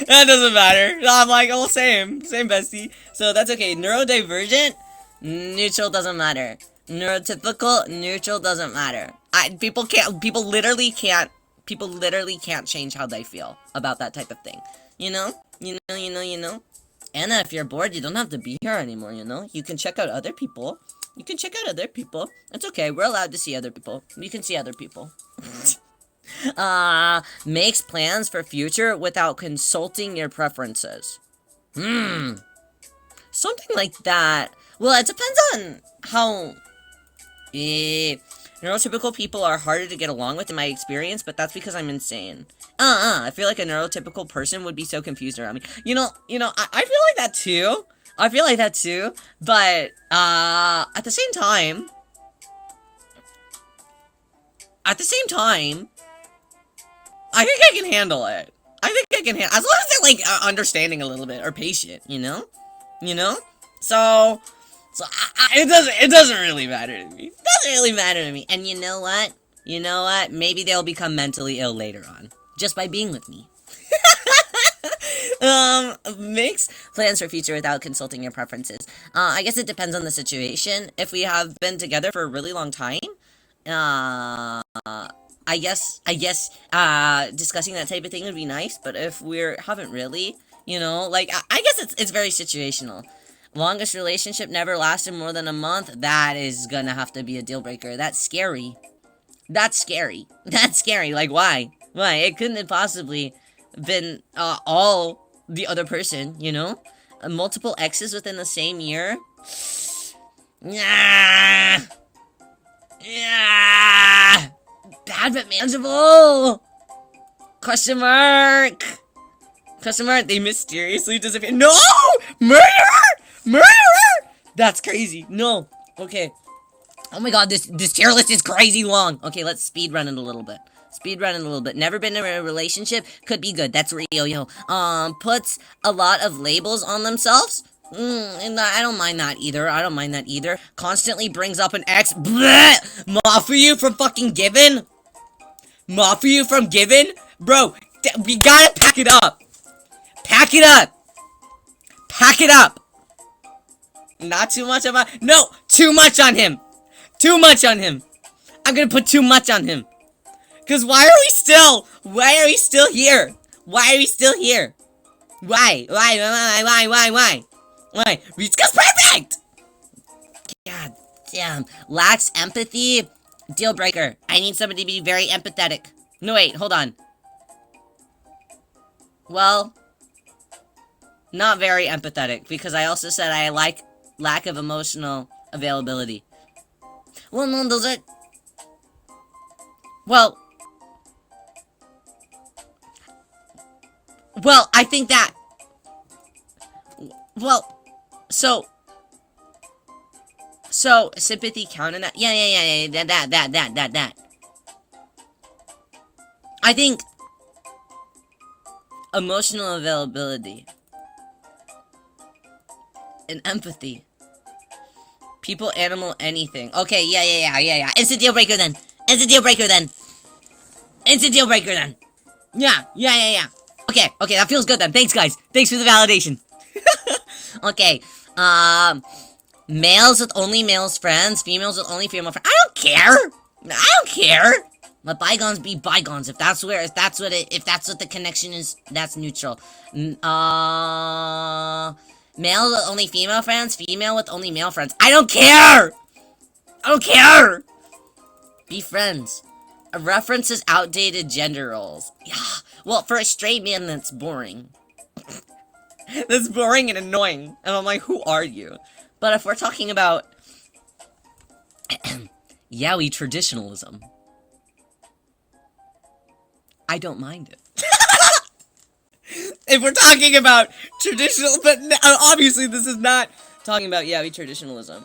That doesn't matter. I'm like, oh, same bestie. So, that's okay. Neurodivergent? Neutral doesn't matter. Neurotypical? Neutral doesn't matter. People literally can't change how they feel about that type of thing. You know? Anna, if you're bored, you don't have to be here anymore, You can check out other people. It's okay, we're allowed to see other people. You can see other people. Makes plans for future without consulting your preferences. Something like that. Well, it depends on how... neurotypical people are harder to get along with in my experience, but that's because I'm insane. I feel like a neurotypical person would be so confused around me. I feel like that too. But, at the same time, I think I can handle it. As long as they're, like, understanding a little bit, or patient, So, So it doesn't really matter to me. It doesn't really matter to me. And you know what? You know what? Maybe they'll become mentally ill later on. Just by being with me. Makes plans for future without consulting your preferences. I guess it depends on the situation. If we have been together for a really long time, I guess, discussing that type of thing would be nice, but if haven't really, like, I guess it's very situational. Longest relationship never lasted more than a month, that is gonna have to be a deal breaker. That's scary. That's scary. That's scary. Like, why? Why? It couldn't have possibly been, all the other person, multiple exes within the same year? Yeah. Yeah. Bad but manageable. Question mark. Question mark. They mysteriously disappear. No! Murderer! Murderer! That's crazy. No. Okay. Oh my god, this tier list is crazy long. Okay, let's speed run it a little bit. Speed run it a little bit. Never been in a relationship. Could be good. That's Rio Yo. Puts a lot of labels on themselves. And I don't mind that either. I don't mind that either. Constantly brings up an ex. Bleh! Mafia from fucking Given? Mafia from Given? Bro, we gotta pack it up. Pack it up. Pack it up. Not too much of a... No! Too much on him! Too much on him! I'm gonna put too much on him. Cause why are we still here? Why are we still here? Why? Why? Ritsuka's perfect! God damn. Lacks empathy? Deal breaker. I need somebody to be very empathetic. No, wait, hold on. Well, not very empathetic, because I also said I like lack of emotional availability. Well, no, those are... Well, I think that... Well, so sympathy count in that? Yeah, that. I think emotional availability and empathy. People, animal, anything. Okay, yeah. It's a deal breaker then. It's a deal breaker then. It's a deal breaker then. Yeah. Okay, that feels good then. Thanks, guys. Thanks for the validation. Okay, males with only males friends, females with only female friends. I don't care. Let bygones be bygones. If that's what the connection is, that's neutral. Male with only female friends, female with only male friends. I don't care! Be friends. References outdated gender roles. Yeah. Well, for a straight man, that's boring. That's boring and annoying. And I'm like, who are you? But if we're talking about yaoi traditionalism, I don't mind it. If we're talking about traditional, but obviously this is not talking about yaoi traditionalism.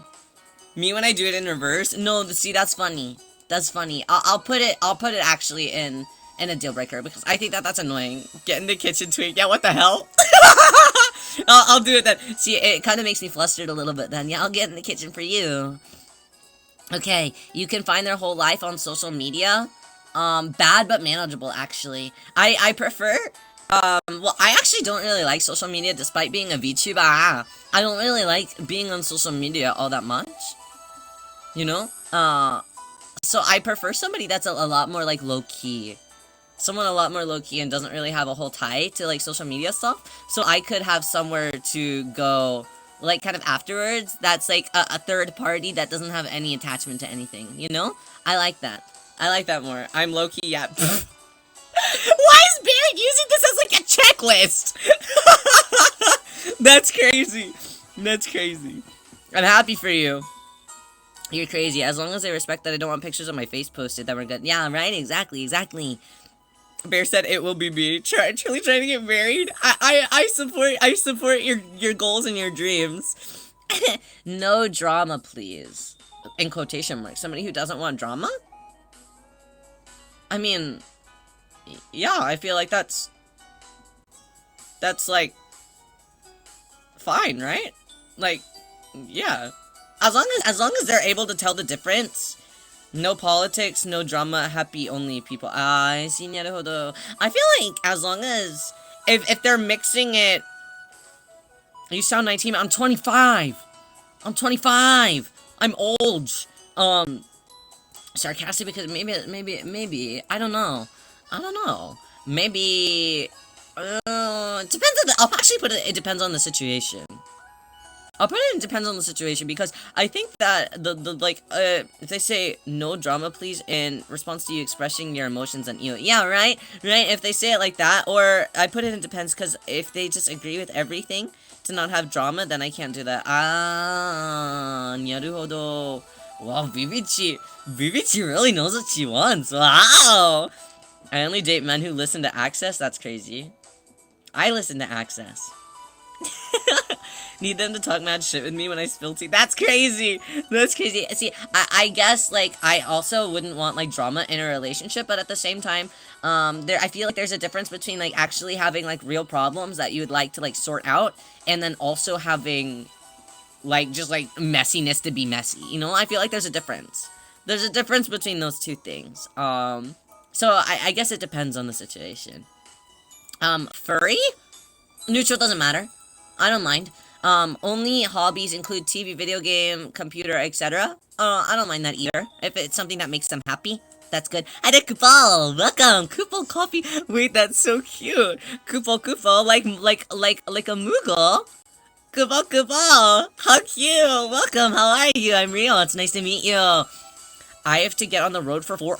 Me when I do it in reverse, no, see, that's funny. That's funny. I'll put it actually in a deal breaker because I think that's annoying. Get in the kitchen tweet. Yeah, what the hell? I'll do it then. See, it kind of makes me flustered a little bit then. Yeah, I'll get in the kitchen for you. Okay, you can find their whole life on social media. Bad but manageable, actually. I prefer... well, I actually don't really like social media despite being a VTuber. I don't really like being on social media all that much. So I prefer somebody that's a lot more, like, low-key. Someone a lot more low-key and doesn't really have a whole tie to, like, social media stuff. So I could have somewhere to go, like, kind of afterwards that's, like, a third party that doesn't have any attachment to anything, I like that. I like that more. I'm low-key, yeah. Why is Barrett using this as, like, a checklist? That's crazy. That's crazy. I'm happy for you. You're crazy. As long as they respect that I don't want pictures of my face posted, then we're good. Yeah, right? Exactly. Bear said it will be me. Truly trying to get married. I support your goals and your dreams. No drama, please. In quotation marks. Somebody who doesn't want drama? I mean, yeah, I feel like that's like, fine, right? Like, yeah. as long as they're able to tell the difference. No politics, no drama, happy only people. I see, naruhodo. I feel like as long as if they're mixing it, you sound 19. I'm 25. I'm 25. I'm old. Sarcastic because maybe I don't know. Maybe it depends on the. I'll actually put it. It depends on the situation. I'll put it depends on the situation because I think that the like if they say no drama please in response to you expressing your emotions and you yeah right if they say it like that, or I put it in depends because if they just agree with everything to not have drama, then I can't do that. Naruhodo. Wow, Bibichi really knows what she wants. Wow. I only date men who listen to Access. That's crazy. I listen to Access. Need them to talk mad shit with me when I spill tea. That's crazy. That's crazy. See, I guess, like, I also wouldn't want, like, drama in a relationship, but at the same time, I feel like there's a difference between, like, actually having, like, real problems that you would like to, like, sort out, and then also having, like, just, like, messiness to be messy, you know? I feel like there's a difference. There's a difference between those two things. So I guess it depends on the situation. Furry? Neutral doesn't matter. I don't mind. Only hobbies include TV, video game, computer, etc. I don't mind that either. If it's something that makes them happy, that's good. Ada Kupal, welcome. Kupal coffee. Wait, that's so cute. Kupal, like a Moogle. Kupal. How cute. Welcome. How are you? I'm Rio. It's nice to meet you. I have to get on the road for 4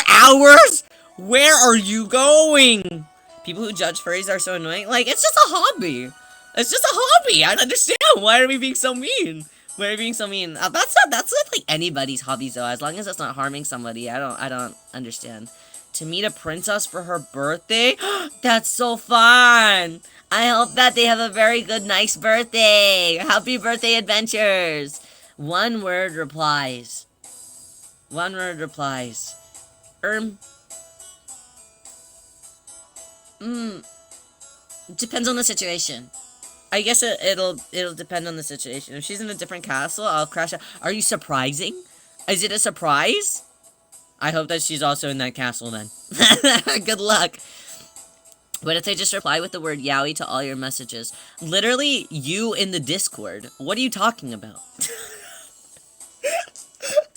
hours? Where are you going? People who judge furries are so annoying. Like, it's just a hobby. It's just a hobby. I don't understand. Why are we being so mean? Why are we being so mean? That's not like anybody's hobby though. As long as it's not harming somebody, I don't understand. To meet a princess for her birthday? That's so fun. I hope that they have a very good, nice birthday. Happy birthday adventures. One word replies. Depends on the situation. I guess it'll depend on the situation. If she's in a different castle, I'll crash out. Are you surprising? Is it a surprise? I hope that she's also in that castle then. Good luck. What if they just reply with the word yaoi to all your messages? Literally, you in the Discord. What are you talking about?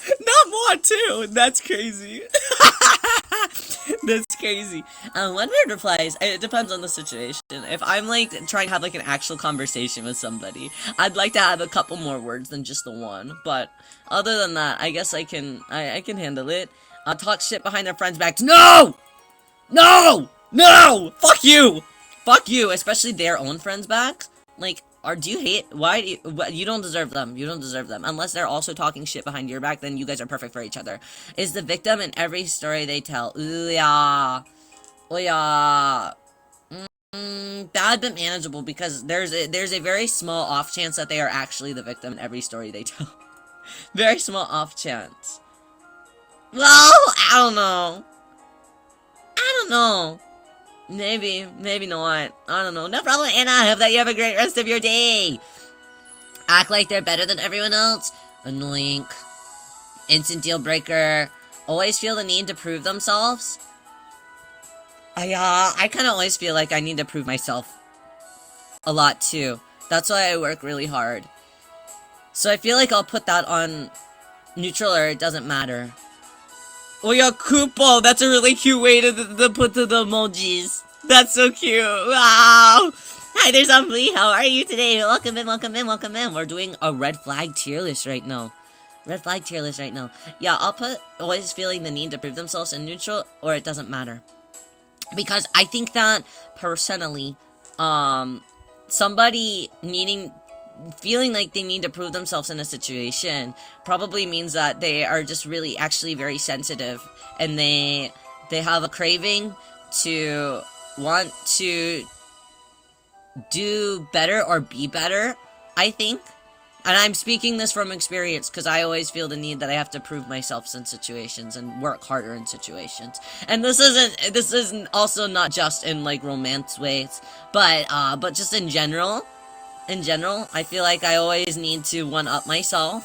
Not more too. That's crazy. That's crazy. One word replies. It depends on the situation. If I'm like trying to have like an actual conversation with somebody, I'd like to have a couple more words than just the one. But other than that, I guess I can handle it. I'll talk shit behind their friends' backs. No! Fuck you! Especially their own friends' backs. Like, do you hate? You don't deserve them. You don't deserve them. Unless they're also talking shit behind your back, then you guys are perfect for each other. Is the victim in every story they tell. Ooh, yeah. Oh, yeah. Bad but manageable because there's a very small off chance that they are actually the victim in every story they tell. Very small off chance. Well, I don't know. Maybe not. I don't know. No problem, Anna. I hope that you have a great rest of your day. Act like they're better than everyone else. Annoying. Instant deal breaker. Always feel the need to prove themselves. I kind of always feel like I need to prove myself a lot too. That's why I work really hard. So I feel like I'll put that on neutral or it doesn't matter. Oh yeah, Koopo! That's a really cute way to put the emojis. That's so cute. Wow! Hi there, Zombie. How are you today? Welcome in. We're doing a red flag tier list right now. Yeah, I'll put always feeling the need to prove themselves in neutral or it doesn't matter. Because I think that, personally, somebody feeling like they need to prove themselves in a situation probably means that they are just really actually very sensitive and they have a craving to want to do better or be better, I think. And I'm speaking this from experience because I always feel the need that I have to prove myself in situations and work harder in situations. And this isn't also not just in like romance ways, but just in general, I feel like I always need to one-up myself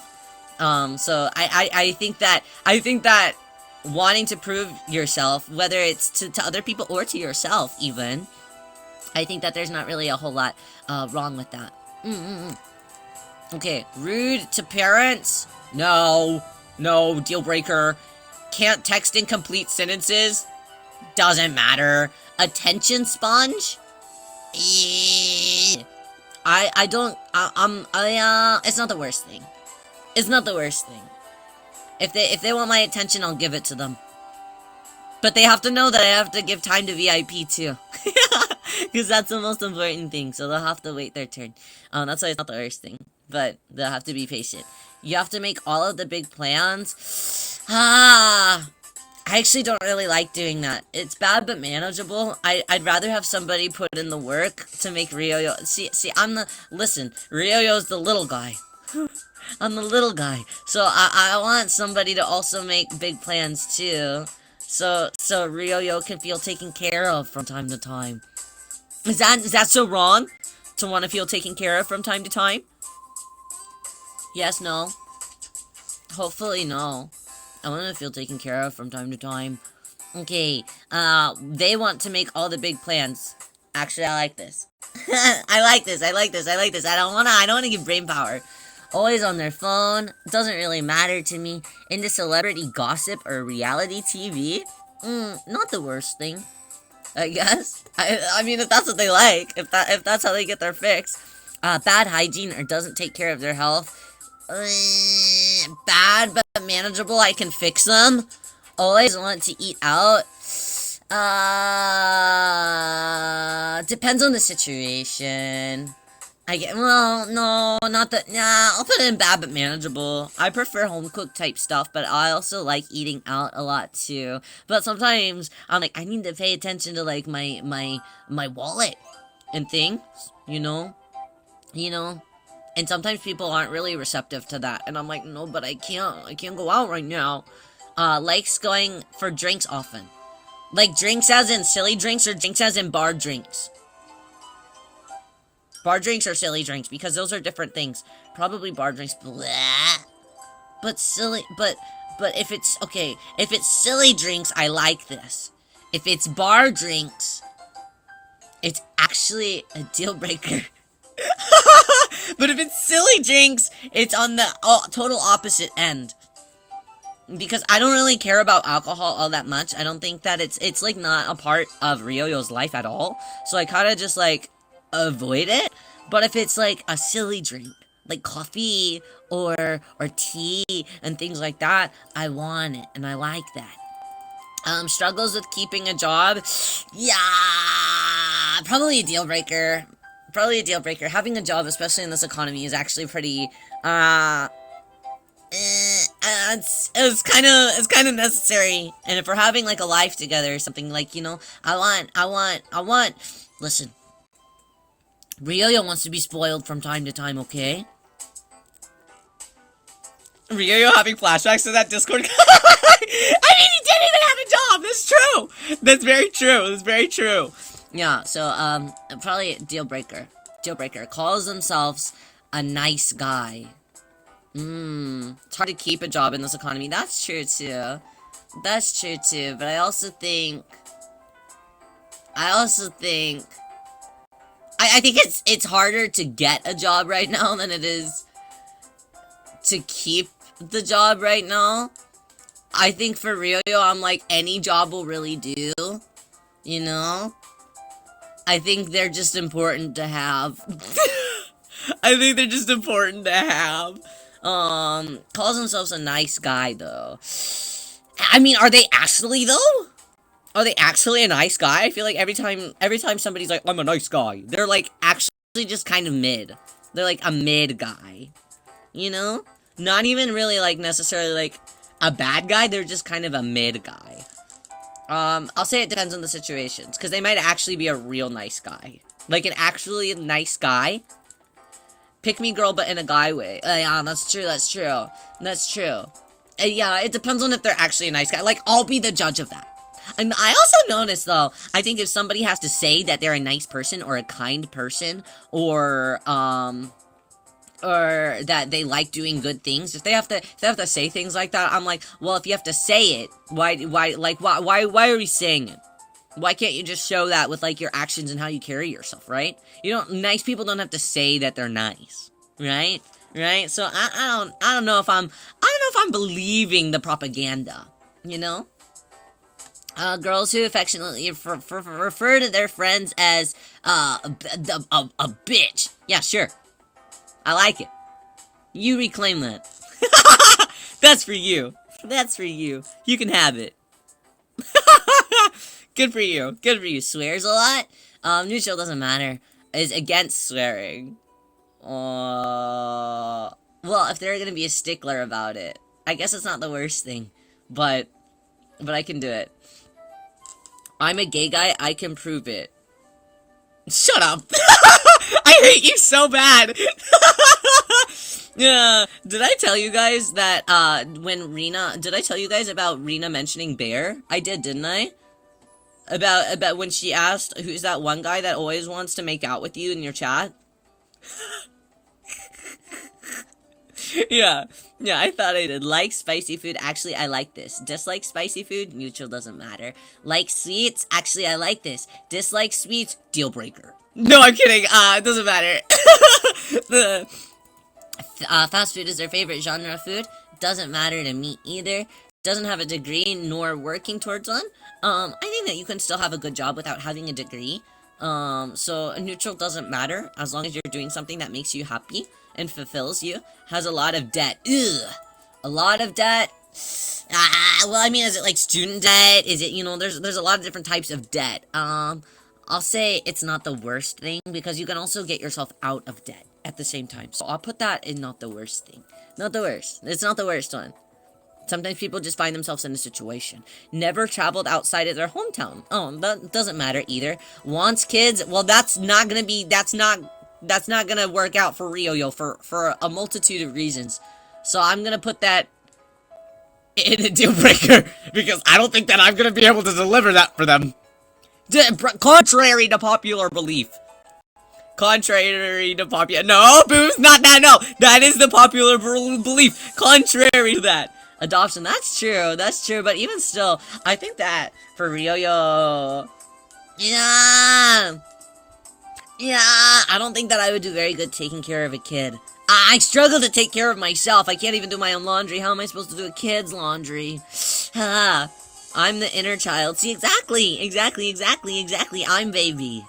So I think that wanting to prove yourself, whether it's to other people or to yourself even, I think that there's not really a whole lot wrong with that. Okay, rude to parents? No. No, deal breaker. Can't text in complete sentences? Doesn't matter. Attention sponge? I don't, it's not the worst thing. It's not the worst thing. If they want my attention, I'll give it to them. But they have to know that I have to give time to VIP too. Because that's the most important thing, so they'll have to wait their turn. That's why it's not the worst thing. But they'll have to be patient. You have to make all of the big plans. I actually don't really like doing that. It's bad but manageable. I'd rather have somebody put in the work to make Ryoyo. See, listen, Ryoyo's the little guy. I'm the little guy. So I want somebody to also make big plans too. So Ryoyo can feel taken care of from time to time. Is that so wrong? To want to feel taken care of from time to time? Yes, no. Hopefully no. I want to feel taken care of from time to time. Okay, they want to make all the big plans. Actually, I like this. I like this. I don't wanna give brain power. Always on their phone. Doesn't really matter to me. Into celebrity gossip or reality TV? Not the worst thing, I guess. I mean, if that's what they like, if that's how they get their fix. Bad hygiene or doesn't take care of their health. Bad but manageable. I can fix them. Always want to eat out. Depends on the situation. No, not that. Nah, I'll put it in bad but manageable. I prefer home cooked type stuff, but I also like eating out a lot too. But sometimes I'm like, I need to pay attention to like my wallet and things, you know. And sometimes people aren't really receptive to that, and I'm like, no, but I can't go out right now. Likes going for drinks often. Like drinks as in silly drinks or drinks as in bar drinks? Bar drinks or silly drinks, because those are different things. Probably bar drinks, blah. But silly, but if it's, okay, if it's silly drinks, I like this. If it's bar drinks, it's actually a deal breaker. But if it's silly drinks, it's on the total opposite end. Because I don't really care about alcohol all that much. I don't think that it's like not a part of Ryoyo's life at all. So I kind of just like avoid it. But if it's like a silly drink, like coffee or tea and things like that, I want it and I like that. Struggles with keeping a job. Yeah, probably a deal breaker. Probably a deal breaker. Having a job, especially in this economy, is actually pretty, it's kind of necessary. And if we're having like a life together or something, like, you know, I want, listen, Ryoyo wants to be spoiled from time to time, okay? Ryoyo having flashbacks to that Discord. I mean, he didn't even have a job. That's true. That's very true. That's very true. Yeah, so, probably a deal breaker. Deal breaker. Calls themselves a nice guy. It's hard to keep a job in this economy. That's true, too. That's true, too. But I also think it's harder to get a job right now than it is to keep the job right now. I think for Ryoyo, I'm like, any job will really do. You know? I think they're just important to have. I think they're just important to have. Calls themselves a nice guy, though. I mean, are they actually, though? Are they actually a nice guy? I feel like every time somebody's like, I'm a nice guy, they're like actually just kind of mid. They're like a mid guy. You know? Not even really like necessarily like a bad guy, they're just kind of a mid guy. I'll say it depends on the situations, because they might actually be a real nice guy. Like an actually nice guy. Pick me girl, but in a guy way. Yeah, that's true. Yeah, it depends on if they're actually a nice guy. Like, I'll be the judge of that. And I also noticed, though, I think if somebody has to say that they're a nice person, or a kind person, or, or that they like doing good things. If they have to say things like that, I'm like, well, if you have to say it, why are we saying it? Why can't you just show that with like your actions and how you carry yourself, right? You don't nice people don't have to say that they're nice, right? Right? So I don't know if I'm believing the propaganda, you know? Girls who affectionately refer to their friends as a bitch. Yeah, sure. I like it. You reclaim that. That's for you. That's for you. You can have it. Good for you. Good for you. Swears a lot? Neutral doesn't matter. Is against swearing. Well, if they're gonna be a stickler about it, I guess it's not the worst thing. But I can do it. I'm a gay guy, I can prove it. Shut up! I hate you so bad! Yeah, did I tell you guys that, did I tell you guys about Rena mentioning Bear? I did, didn't I? About when she asked, who's that one guy that always wants to make out with you in your chat? Yeah, I thought I did. Like spicy food, actually I like this. Dislike spicy food, neutral, doesn't matter. Like sweets, actually I like this. Dislike sweets, deal breaker. No, I'm kidding, it doesn't matter. Fast food is their favorite genre of food, doesn't matter to me either. Doesn't have a degree nor working towards one. I think that you can still have a good job without having a degree. So neutral doesn't matter as long as you're doing something that makes you happy and fulfills you. Has a lot of debt. Ugh. A lot of debt. Well, I mean, is it like student debt? Is it, there's a lot of different types of debt. I'll say it's not the worst thing because you can also get yourself out of debt at the same time. So I'll put that in not the worst thing. Not the worst. It's not the worst one. Sometimes people just find themselves in a situation. Never traveled outside of their hometown. Oh, that doesn't matter either. Wants kids. Well, that's not gonna work out for Ryo-Yo for a multitude of reasons. So I'm gonna put that in a deal breaker because I don't think that I'm gonna be able to deliver that for them. Contrary to popular belief. Contrary to popular. No, Booms, not that. No, that is the popular belief. Contrary to that. Adoption, that's true, but even still, I think that for Ryo-Yo, yeah, I don't think that I would do very good taking care of a kid. I struggle to take care of myself. I can't even do my own laundry. How am I supposed to do a kid's laundry? I'm the inner child. See, exactly. I'm baby.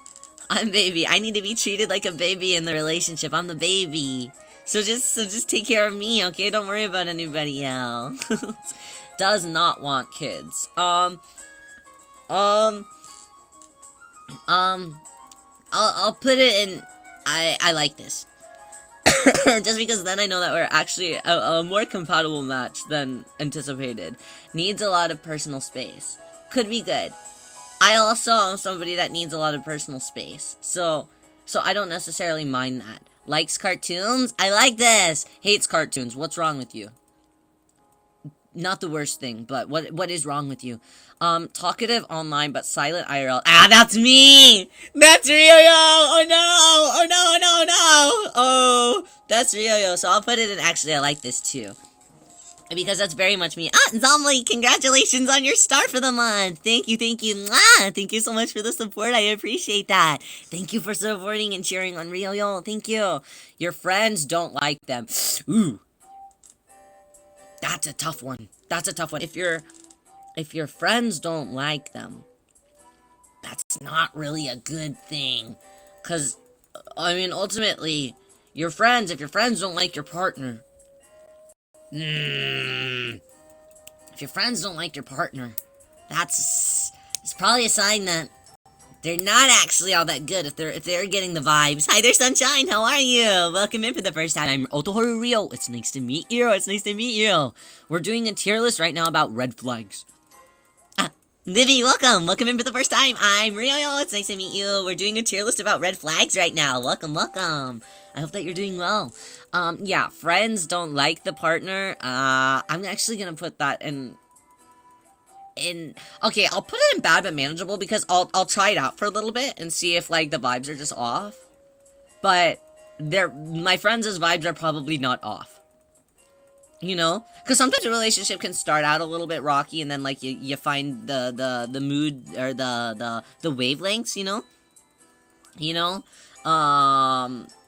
I need to be treated like a baby in the relationship. I'm the baby. So just take care of me, okay? Don't worry about anybody else. Does not want kids. I'll put it in, I like this. Just because then I know that we're actually a more compatible match than anticipated. Needs a lot of personal space. Could be good. I also am somebody that needs a lot of personal space. So I don't necessarily mind that. Likes cartoons? I like this! Hates cartoons. What's wrong with you? Not the worst thing, but what is wrong with you? Talkative online, but silent IRL. Ah, that's me! That's Ryo-Yo! Oh no! Oh, that's Ryo-Yo, so I'll put it in, actually, I like this too. Because that's very much me. Zombie, congratulations on your star for the month. Thank you. Mwah! Thank you so much for the support. I appreciate that. Thank you for supporting and cheering on Ryo-Yo. Thank you. Your friends don't like them. Ooh. That's a tough one. If your friends don't like them, that's not really a good thing. Because, I mean, ultimately, if your friends don't like your partner, if your friends don't like your partner, it's probably a sign that they're not actually all that good if they're getting the vibes. Hi there, Sunshine, how are you? Welcome in for the first time. I'm Otoharu Ryo. It's nice to meet you. We're doing a tier list right now about red flags. Livy, welcome in for the first time. I'm Ryo-Yo. It's nice to meet you. We're doing a tier list about red flags right now. Welcome. I hope that you're doing well. Yeah, friends don't like the partner. I'm actually gonna put that in, okay, I'll put it in bad but manageable because I'll try it out for a little bit and see if, like, the vibes are just off. But my friends' vibes are probably not off. You know, because sometimes a relationship can start out a little bit rocky, and then like you find the mood or the wavelengths. You know,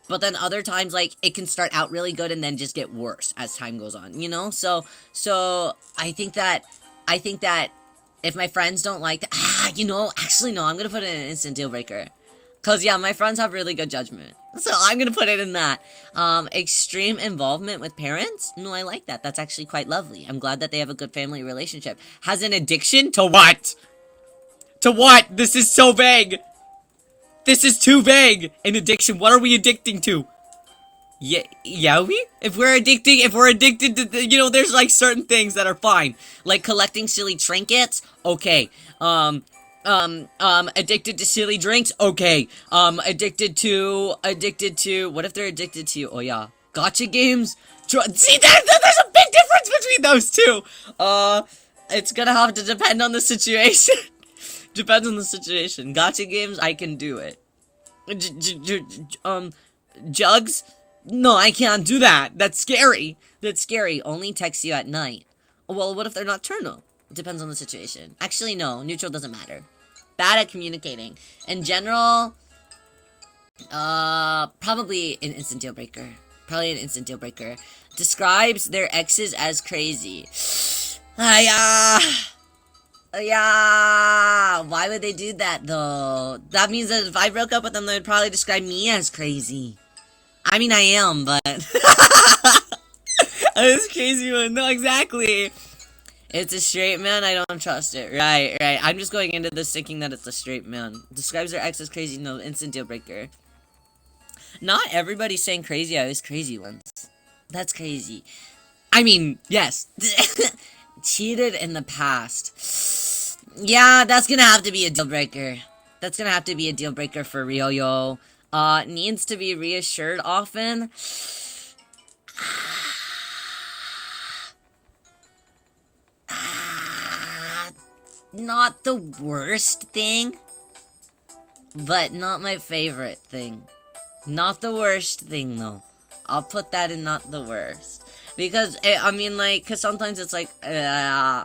but then other times like it can start out really good and then just get worse as time goes on. So I think that if my friends don't like that, actually no, I'm gonna put it in an instant deal breaker. Cause yeah, my friends have really good judgment. So I'm gonna put it in that. Extreme involvement with parents? No, I like that. That's actually quite lovely. I'm glad that they have a good family relationship. Has an addiction? To what? To what? This is so vague. This is too vague. An addiction. What are we addicting to? Yeah, if we're addicted to, there's like certain things that are fine. Like collecting silly trinkets, okay. Addicted to silly drinks, okay. Addicted to, what if they're addicted to, oh yeah, gotcha games? See, there's a big difference between those two. It's gonna have to depend on the situation. Depends on the situation. Gotcha games, I can do it. Jugs? No, I can't do that. That's scary. That's scary. Only text you at night. Well, what if they're nocturnal? It depends on the situation. Actually, no. Neutral doesn't matter. Bad at communicating. In general, probably an instant deal breaker. Probably an instant deal breaker. Describes their exes as crazy. Yeah. Why would they do that, though? That means that if I broke up with them, they would probably describe me as crazy. I mean, I am, but... This crazy one. No, exactly. It's a straight man, I don't trust it. Right. I'm just going into this thinking that it's a straight man. Describes their ex as crazy. No, instant deal breaker. Not everybody's saying crazy, I was crazy once. That's crazy. I mean, yes. Cheated in the past. Yeah, that's gonna have to be a deal breaker. That's gonna have to be a deal breaker for real, yo. Needs to be reassured often. Not the worst thing, but not my favorite thing. Not the worst thing, though. I'll put that in not the worst. Because, cause sometimes it's like, there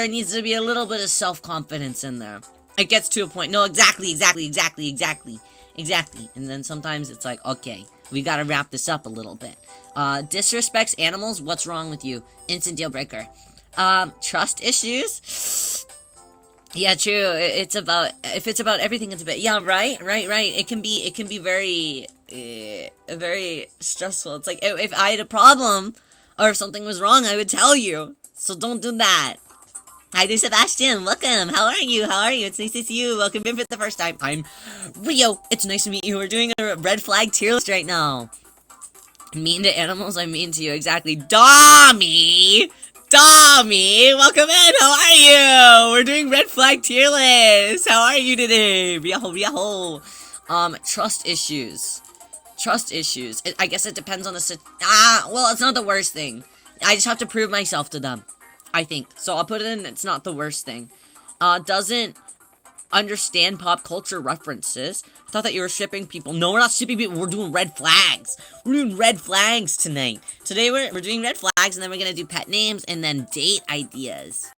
needs to be a little bit of self-confidence in there. It gets to a point. No, exactly. And then sometimes it's like, okay, we gotta wrap this up a little bit. Disrespects animals, what's wrong with you? Instant deal breaker. Trust issues? Yeah, true. If it's about everything, it's about, yeah, right. It can be very, very stressful. It's like, if I had a problem, or if something was wrong, I would tell you. So don't do that. Hi there, Sebastian. Welcome. How are you? It's nice to see you. Welcome in for the first time. I'm Rio. It's nice to meet you. We're doing a red flag tier list right now. Mean to animals, I'm mean to you. Exactly. Dommy, welcome in. How are you? We're doing red flag tier list. How are you today? Riaho. Trust issues. I guess it depends on the well, it's not the worst thing. I just have to prove myself to them, I think. So I'll put it in, it's not the worst thing. Doesn't understand pop culture references. I thought that you were shipping people. No, we're not shipping people. We're doing red flags. We're doing red flags tonight. Today we're doing red flags, and then we're gonna do pet names and then date ideas.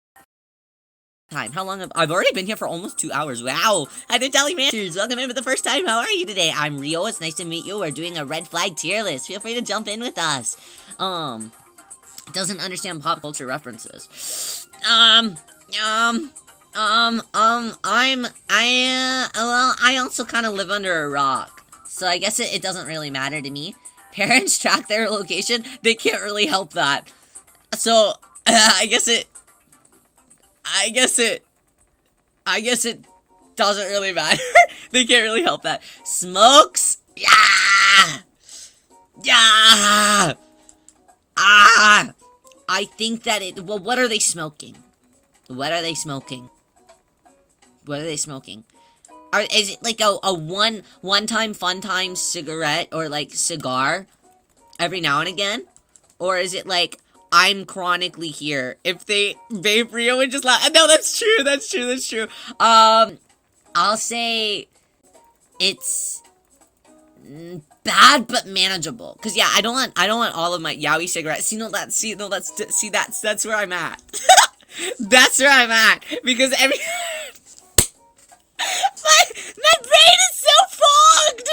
How long I've already been here for almost 2 hours. Wow. Hi there, Deli Masters. Welcome in for the first time. How are you today? I'm Rio. It's nice to meet you. We're doing a red flag tier list. Feel free to jump in with us. Doesn't understand pop culture references. I also kind of live under a rock, so I guess it doesn't really matter to me. Parents track their location, they can't really help that. So, I guess it doesn't really matter. They can't really help that. Smokes? Yeah! I think that well, what are they smoking? Is it like a one-time fun time cigarette or like cigar every now and again? Or is it like, I'm chronically here? If they vape, Rio would just laugh. No, that's true. I'll say it's Bad but manageable. Cause yeah, I don't want all of my yaoi cigarettes. That's where I'm at. That's where I'm at. Because my brain is so fogged.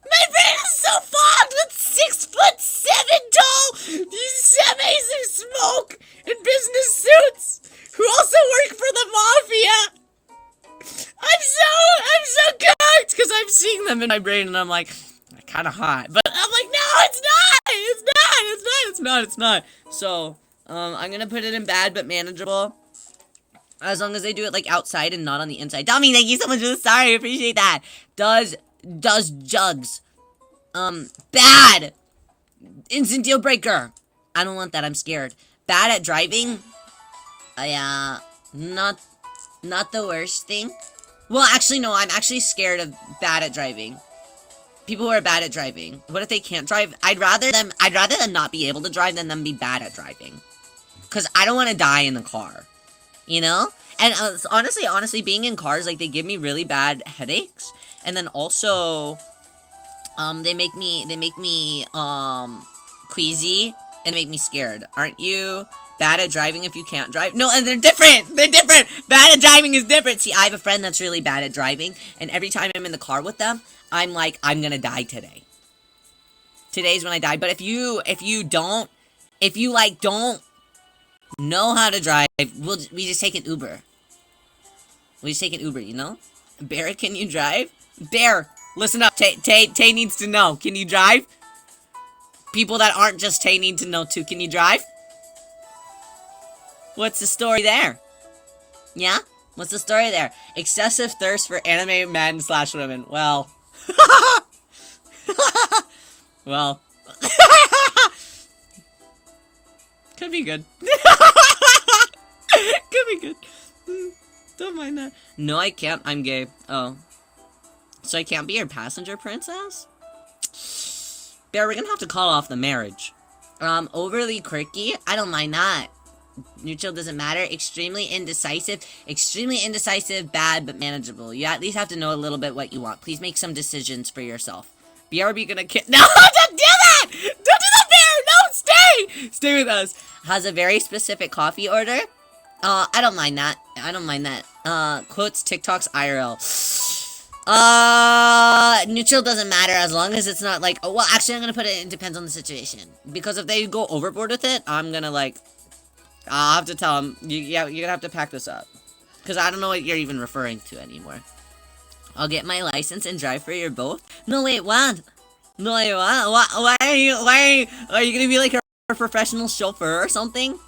My brain is so fogged with 6'7" tall these semis who smoke in business suits who also work for the mafia. I'm so cooked because I'm seeing them in my brain and I'm like, kind of hot. But I'm like, no, it's not. So, I'm gonna put it in bad but manageable. As long as they do it like outside and not on the inside. Dummy, thank you so much for the star. I appreciate that. Does jugs. Bad. Instant deal breaker. I don't want that. I'm scared. Bad at driving. Yeah, not the worst thing. Well, actually, no. I'm actually scared of bad at driving. People who are bad at driving. What if they can't drive? I'd rather them not be able to drive than them be bad at driving. Because I don't want to die in the car. You know? And honestly, being in cars, like, they give me really bad headaches. And then also, they make me queasy and make me scared. Aren't you bad at driving if you can't drive? No, and they're different! Bad at driving is different! See, I have a friend that's really bad at driving, and every time I'm in the car with them, I'm like, I'm gonna die today. Today's when I die. But if you don't know how to drive, we just take an Uber. We just take an Uber, you know? Bear, can you drive? Bear, listen up. Tay needs to know. Can you drive? People that aren't just Tay need to know too. Can you drive? What's the story there? Yeah? What's the story there? Excessive thirst for anime men / women. Well. Well. Could be good. Could be good. Don't mind that. No, I can't. I'm gay. Oh. So I can't be your passenger princess? Bear, we're gonna have to call off the marriage. Overly quirky? I don't mind that. Neutral doesn't matter. Extremely indecisive, bad but manageable. You at least have to know a little bit what you want. Please make some decisions for yourself. BRB gonna No, don't do that! Don't do that, Bear! No, stay! Stay with us. Has a very specific coffee order. I don't mind that. Quotes TikToks IRL. Neutral doesn't matter as long as it's not like, oh, well, actually, I'm gonna put it depends on the situation. Because if they go overboard with it, I'm gonna, like, I'll have to tell them, you're gonna have to pack this up. Because I don't know what you're even referring to anymore. I'll get my license and drive for your both? No, wait, what? No, wait, what? Why are you gonna be like a professional chauffeur or something?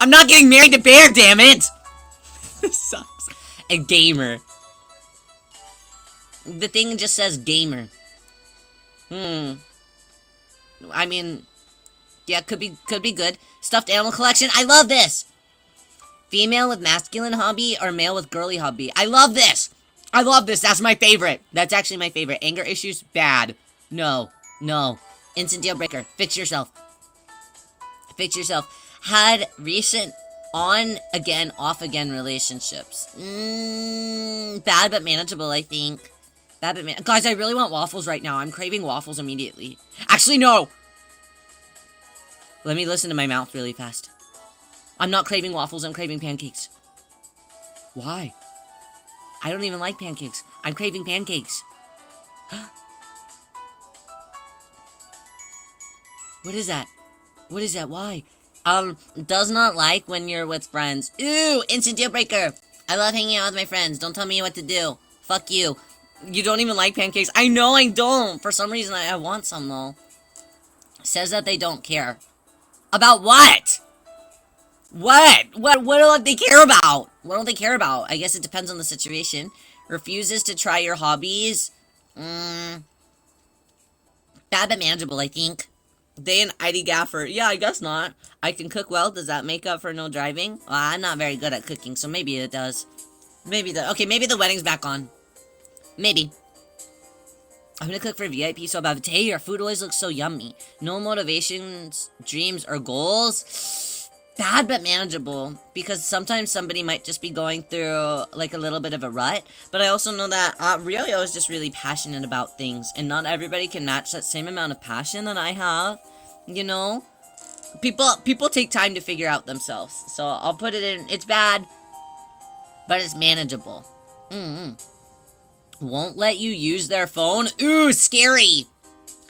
I'm not getting married to Bear, damn it! This sucks. A gamer. The thing just says gamer. I mean, yeah, could be good. Stuffed animal collection. I love this. Female with masculine hobby or male with girly hobby. I love this. That's my favorite. That's actually my favorite. Anger issues, bad. No. Instant deal breaker. Fix yourself. Had recent on-again, off-again relationships. Bad but manageable, I think. Guys, I really want waffles right now. I'm craving waffles immediately. Actually, no! Let me listen to my mouth really fast. I'm not craving waffles, I'm craving pancakes. Why? I don't even like pancakes. I'm craving pancakes. What is that? Why? Does not like when you're with friends. Ooh, instant deal breaker. I love hanging out with my friends. Don't tell me what to do. Fuck you. You don't even like pancakes? I know I don't. For some reason, I want some, though. Says that they don't care. About what? What don't they care about? I guess it depends on the situation. Refuses to try your hobbies. Bad but manageable, I think. They and ID Gaffer. Yeah, I guess not. I can cook well. Does that make up for no driving? Well, I'm not very good at cooking, so maybe it does. Okay, maybe the wedding's back on. Maybe. I'm gonna cook for VIP so bad. Hey, your food always looks so yummy. No motivations, dreams, or goals. bad but manageable, because sometimes somebody might just be going through like a little bit of a rut, but I also know that Rio is just really passionate about things, and not everybody can match that same amount of passion that I have, you know? People take time to figure out themselves, so I'll put it in, it's bad, but it's manageable. Won't let you use their phone? Ooh, scary!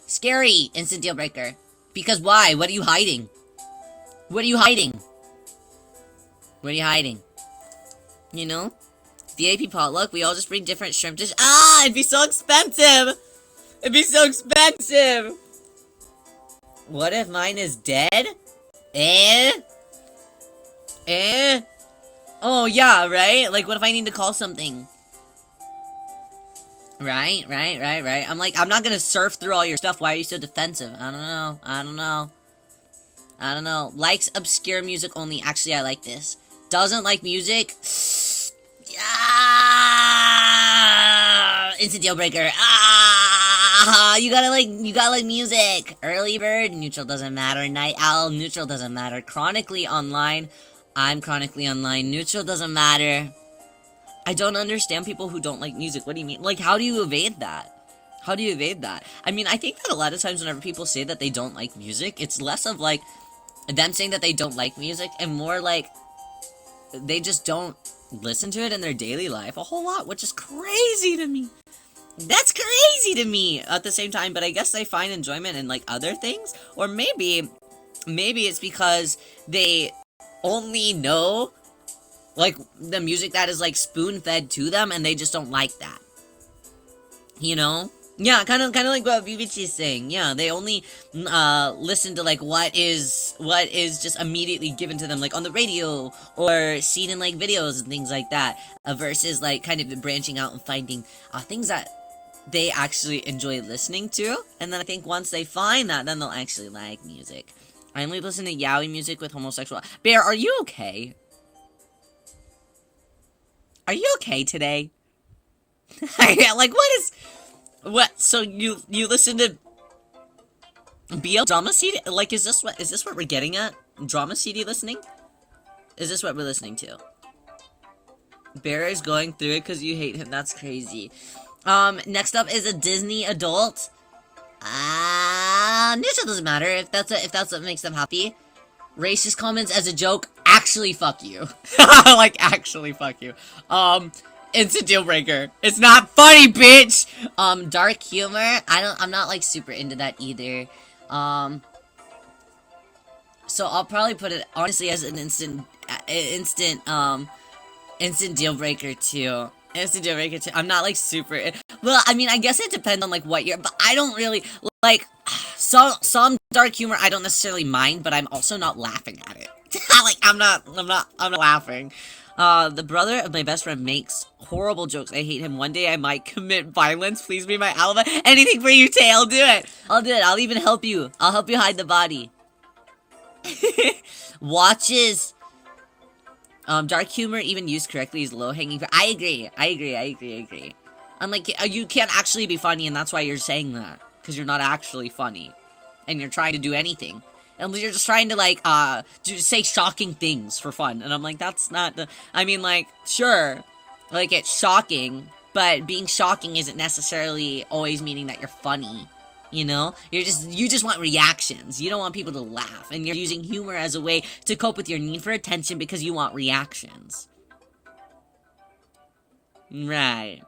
Scary, instant deal breaker. Because why? What are you hiding? What are you hiding? What are you hiding? You know? VIP potluck, we all just bring different shrimp dishes. Ah, it'd be so expensive! It'd be so expensive! What if mine is dead? Oh, yeah, right? Like, what if I need to call something? Right. I'm like, I'm not gonna surf through all your stuff. Why are you so defensive? I don't know. Likes obscure music only. Actually, I like this. Doesn't like music. Instant deal breaker. You gotta like music. Early bird, neutral doesn't matter. Night owl, neutral doesn't matter. Chronically online. I'm chronically online. Neutral doesn't matter. I don't understand people who don't like music. What do you mean? Like, how do you evade that? How do you evade that? I mean, I think that a lot of times whenever people say that they don't like music, it's less of, like, them saying that they don't like music, and more like, they just don't listen to it in their daily life a whole lot, which is crazy to me. That's crazy to me at the same time, but I guess they find enjoyment in, like, other things, or maybe it's because they only know like the music that is like spoon-fed to them, and they just don't like that. You know? Yeah, kind of like what BBT is saying. Yeah, they only listen to like what is just immediately given to them, like on the radio or seen in like videos and things like that, versus like kind of branching out and finding things that they actually enjoy listening to. And then I think once they find that, then they'll actually like music. I only listen to yaoi music with homosexual. Bear, are you okay? Are you okay today? Like, what? So you listen to BL drama CD? Like, is this what we're getting at? Drama CD listening? Is this what we're listening to? Bear is going through it because you hate him. That's crazy. Next up is a Disney adult. Neutral doesn't matter if that's what makes them happy. Racist comments as a joke. Actually, fuck you. Like, actually, fuck you. Instant deal breaker. It's not funny, bitch! Dark humor. I'm not, like, super into that either. So I'll probably put it, honestly, as an instant deal breaker, too. Instant deal breaker, too. I'm not, like, super... Well, I mean, I guess it depends on, like, what you're... But I don't really... Like, some dark humor I don't necessarily mind, but I'm also not laughing at it. Like, I'm not laughing. The brother of my best friend makes horrible jokes. I hate him. One day I might commit violence. Please be my alibi. Anything for you, Tay. I'll do it. I'll even help you. I'll help you hide the body. Watches dark humor, even used correctly, is low-hanging fruit. I agree. I'm like, you can't actually be funny, and that's why you're saying that. Because you're not actually funny. And you're trying to do anything. And you're just trying to, like, say shocking things for fun. And I'm like, that's not the... I mean, like, sure. Like, it's shocking. But being shocking isn't necessarily always meaning that you're funny. You know? You just want reactions. You don't want people to laugh. And you're using humor as a way to cope with your need for attention because you want reactions. Right.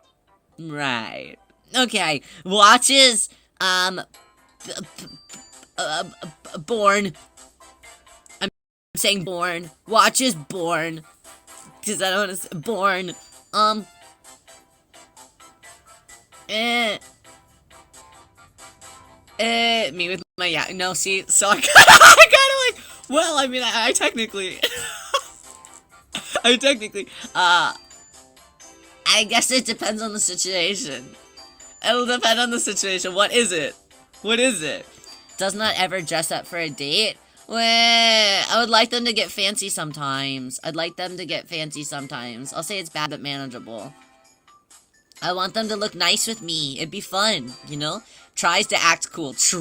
Okay. Watches, Born. I'm saying Born. Watches Born. Because I don't want to say Born. Me with my, yeah, no, see, so I kinda like, well, I mean, I technically, I guess it depends on the situation. It'll depend on the situation. What is it? Does not ever dress up for a date? Well, I would like them to get fancy sometimes. I'll say it's bad but manageable. I want them to look nice with me. It'd be fun, you know? Tries to act cool. So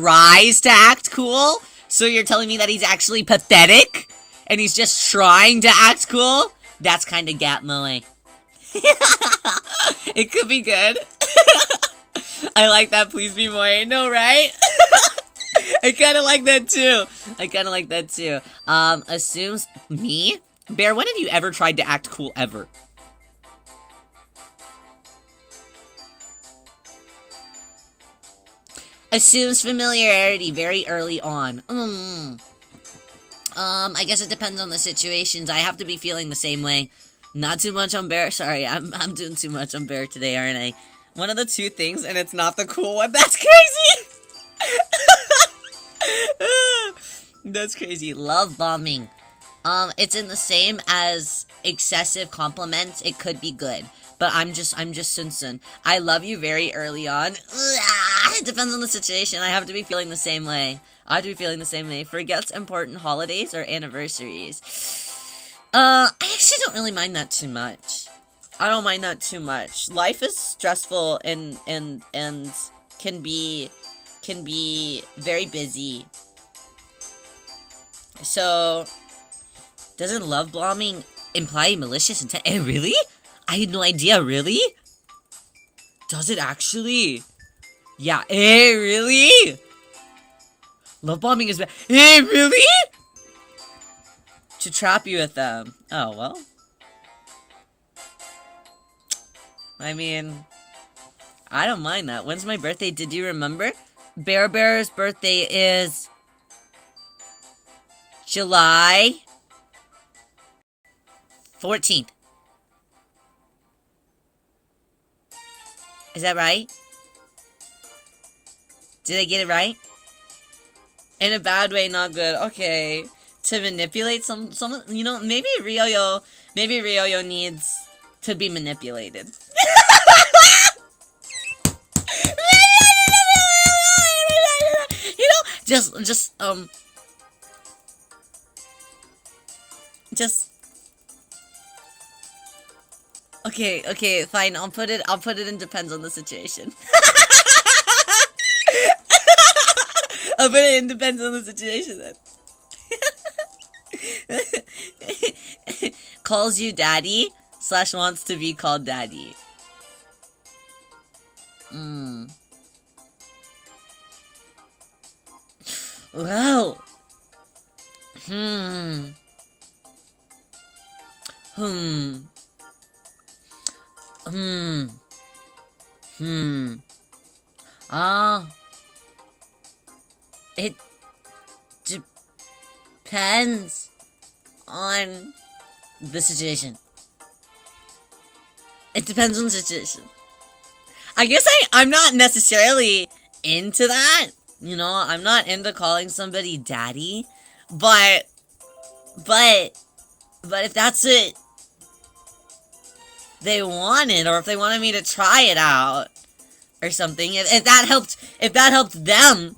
you're telling me that he's actually pathetic? and he's just trying to act cool, that's kind of Gatmo. It could be good. I like that, please be more. No, right? I kind of like that too. Assumes me? Bear, when have you ever tried to act cool ever? Assumes familiarity very early on. I guess it depends on the situations. I have to be feeling the same way. Not too much on Bear. Sorry, I'm doing too much on Bear today, aren't I? One of the two things, and it's not the cool one. That's crazy! That's crazy. Love bombing. It's in the same as excessive compliments. It could be good. But I'm just Sun. I love you very early on. It depends on the situation. I have to be feeling the same way. Forgets important holidays or anniversaries. I actually don't really mind that too much. I don't mind that too much. Life is stressful and can be very busy. So, doesn't love bombing imply malicious intent? Really? I had no idea, really? Does it actually? Yeah, really? Love bombing is bad. Really? To trap you with them. Oh, well. I mean, I don't mind that. When's my birthday? Did you remember? Bear's birthday is July 14th. Is that right? Did I get it right? In a bad way, not good. Okay. To manipulate some, you know, maybe Ryoyo needs to be manipulated. You know, okay, fine. I'll put it in depends on the situation. I'll put it in depends on the situation then. Calls you daddy / wants to be called daddy. Well. It depends on the situation. It depends on the situation. I guess I'm not necessarily into that. You know, I'm not into calling somebody daddy. But if that's it they wanted, or if they wanted me to try it out or something, if that helped them,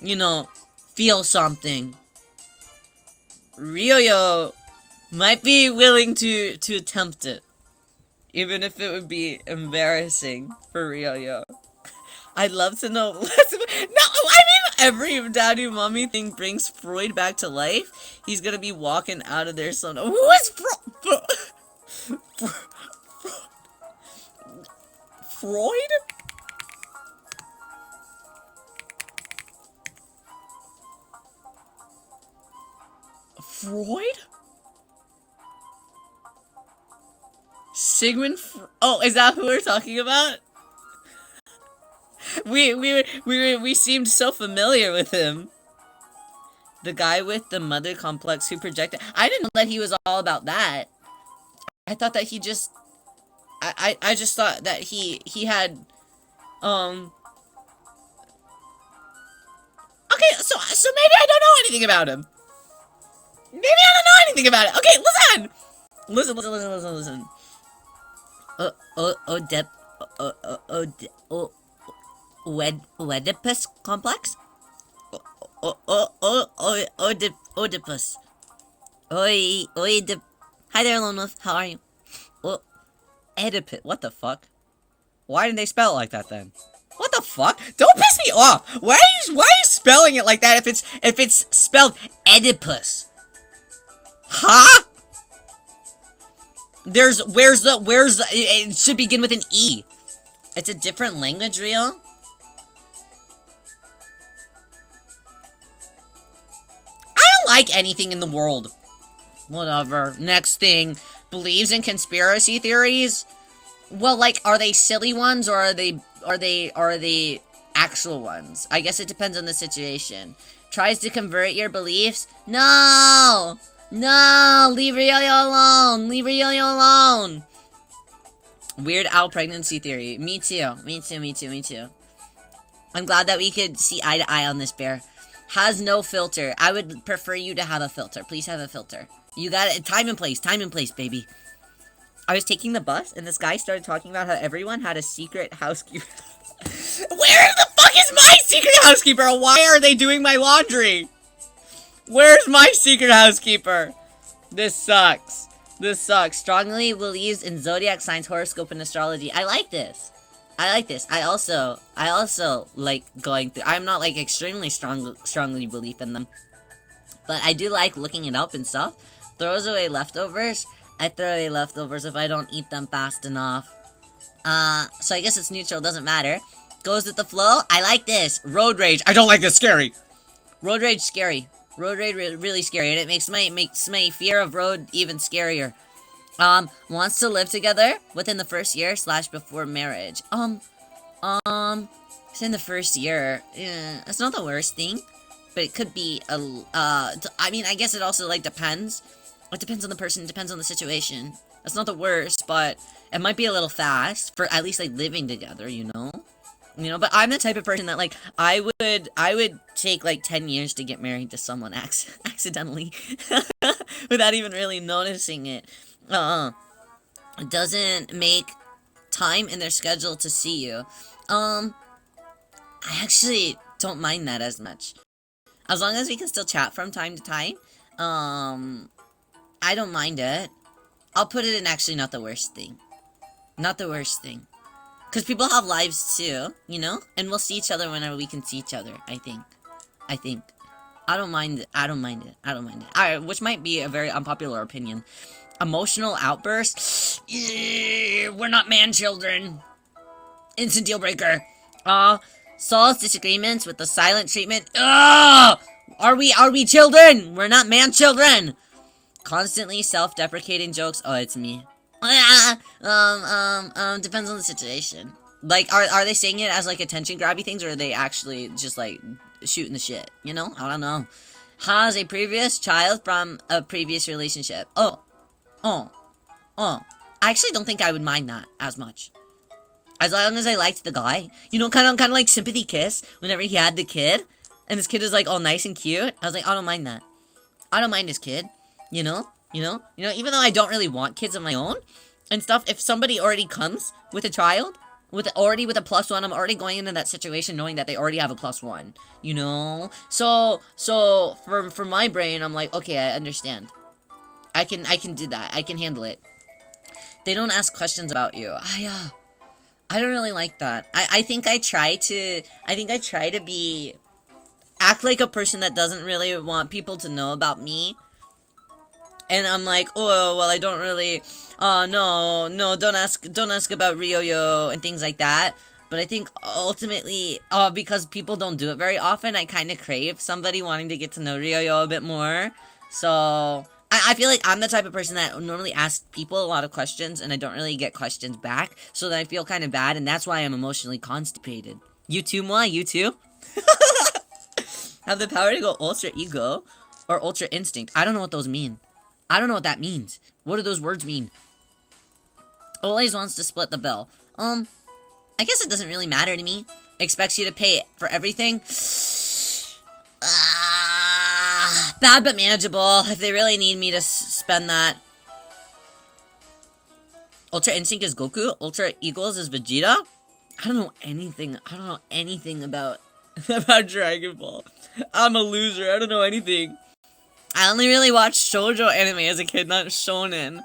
you know, feel something, Ryoyo might be willing to attempt it, even if it would be embarrassing for Ryoyo. I'd love to know less about. No, I mean, every daddy mommy thing brings Freud back to life. He's gonna be walking out of there. So who is Freud? Freud? Sigmund oh, is that who we're talking about? We seemed so familiar with him. The guy with the mother complex who projected. I didn't know that he was all about that. I thought that he just I just thought that he had okay, so maybe I don't know anything about him. Maybe I don't know anything about it. Okay, listen. Oedipus complex? Oedipus. Hi there, Lone Wolf. How are you? Oedipus. What the fuck? Why didn't they spell it like that then? What the fuck? Don't piss me off. Why are you spelling it like that if it's spelled Oedipus? Huh? It should begin with an E. It's a different language, Rio? I don't like anything in the world. Whatever. Next thing. Believes in conspiracy theories? Well, like, are they silly ones or are they actual ones? I guess it depends on the situation. Tries to convert your beliefs? No! No! Leave Rio alone! Leave Rio alone! Weird Al pregnancy theory. Me too. Me too, me too, me too. I'm glad that we could see eye to eye on this, Bear. Has no filter. I would prefer you to have a filter. Please have a filter. You got it. Time and place, baby. I was taking the bus, and this guy started talking about how everyone had a secret housekeeper. Where the fuck is my secret housekeeper? Why are they doing my laundry? Where's my secret housekeeper? This sucks. This sucks. Strongly believes in zodiac signs, horoscope, and astrology. I like this. I like this. I also like going through. I'm not like extremely strongly believe in them, but I do like looking it up and stuff. Throws away leftovers. I throw away leftovers if I don't eat them fast enough. So I guess it's neutral. Doesn't matter. Goes with the flow. I like this. Road rage. I don't like this. Scary. Road rage scary. Road rage really scary, and it makes my fear of road even scarier. Wants to live together within the first year / before marriage. It's in the first year. It's not the worst thing, but it could be I mean, I guess it also like depends. It depends on the person. It depends on the situation. It's not the worst, but it might be a little fast for at least like living together. You know. But I'm the type of person that like I would take like 10 years to get married to someone accidentally without even really noticing it. Doesn't make time in their schedule to see you. I actually don't mind that as much. As long as we can still chat from time to time, I don't mind it. I'll put it in actually not the worst thing. Not the worst thing. Because people have lives too, And we'll see each other whenever we can see each other, I think. I don't mind it. Alright, which might be a very unpopular opinion. Emotional outburst. We're not man-children. Instant deal breaker. Solves disagreements with the silent treatment. Are we children? We're not man-children. Constantly self-deprecating jokes. Oh, it's me. Depends on the situation. Like, are they saying it as like attention grabby things, or are they actually just like shooting the shit? I don't know. Has a previous child from a previous relationship. I actually don't think I would mind that as much. As long as I liked the guy. Kind of like sympathy kiss whenever he had the kid. And this kid is like all nice and cute. I was like, I don't mind that. I don't mind this kid. Even though I don't really want kids of my own and stuff, if somebody already comes with a child, with a +1, I'm already going into that situation knowing that they already have a +1, So for my brain, I'm like, okay, I understand. I can do that. I can handle it. They don't ask questions about you. I don't really like that. I think I try to act like a person that doesn't really want people to know about me. And I'm like, oh, well, I don't really, no, don't ask about Ryo-Yo and things like that. But I think ultimately, because people don't do it very often, I kind of crave somebody wanting to get to know Ryo-Yo a bit more. So, I feel like I'm the type of person that normally asks people a lot of questions, and I don't really get questions back. So then I feel kind of bad, and that's why I'm emotionally constipated. You too, Moi? You too? Have the power to go ultra ego or ultra instinct. I don't know what those mean. I don't know what that means. What do those words mean? Always wants to split the bill. I guess it doesn't really matter to me. Expects you to pay for everything. Bad but manageable. If they really need me to spend that. Ultra Instinct is Goku. Ultra Eagles is Vegeta. I don't know anything about Dragon Ball. I'm a loser. I don't know anything. I only really watched shoujo anime as a kid, not shonen.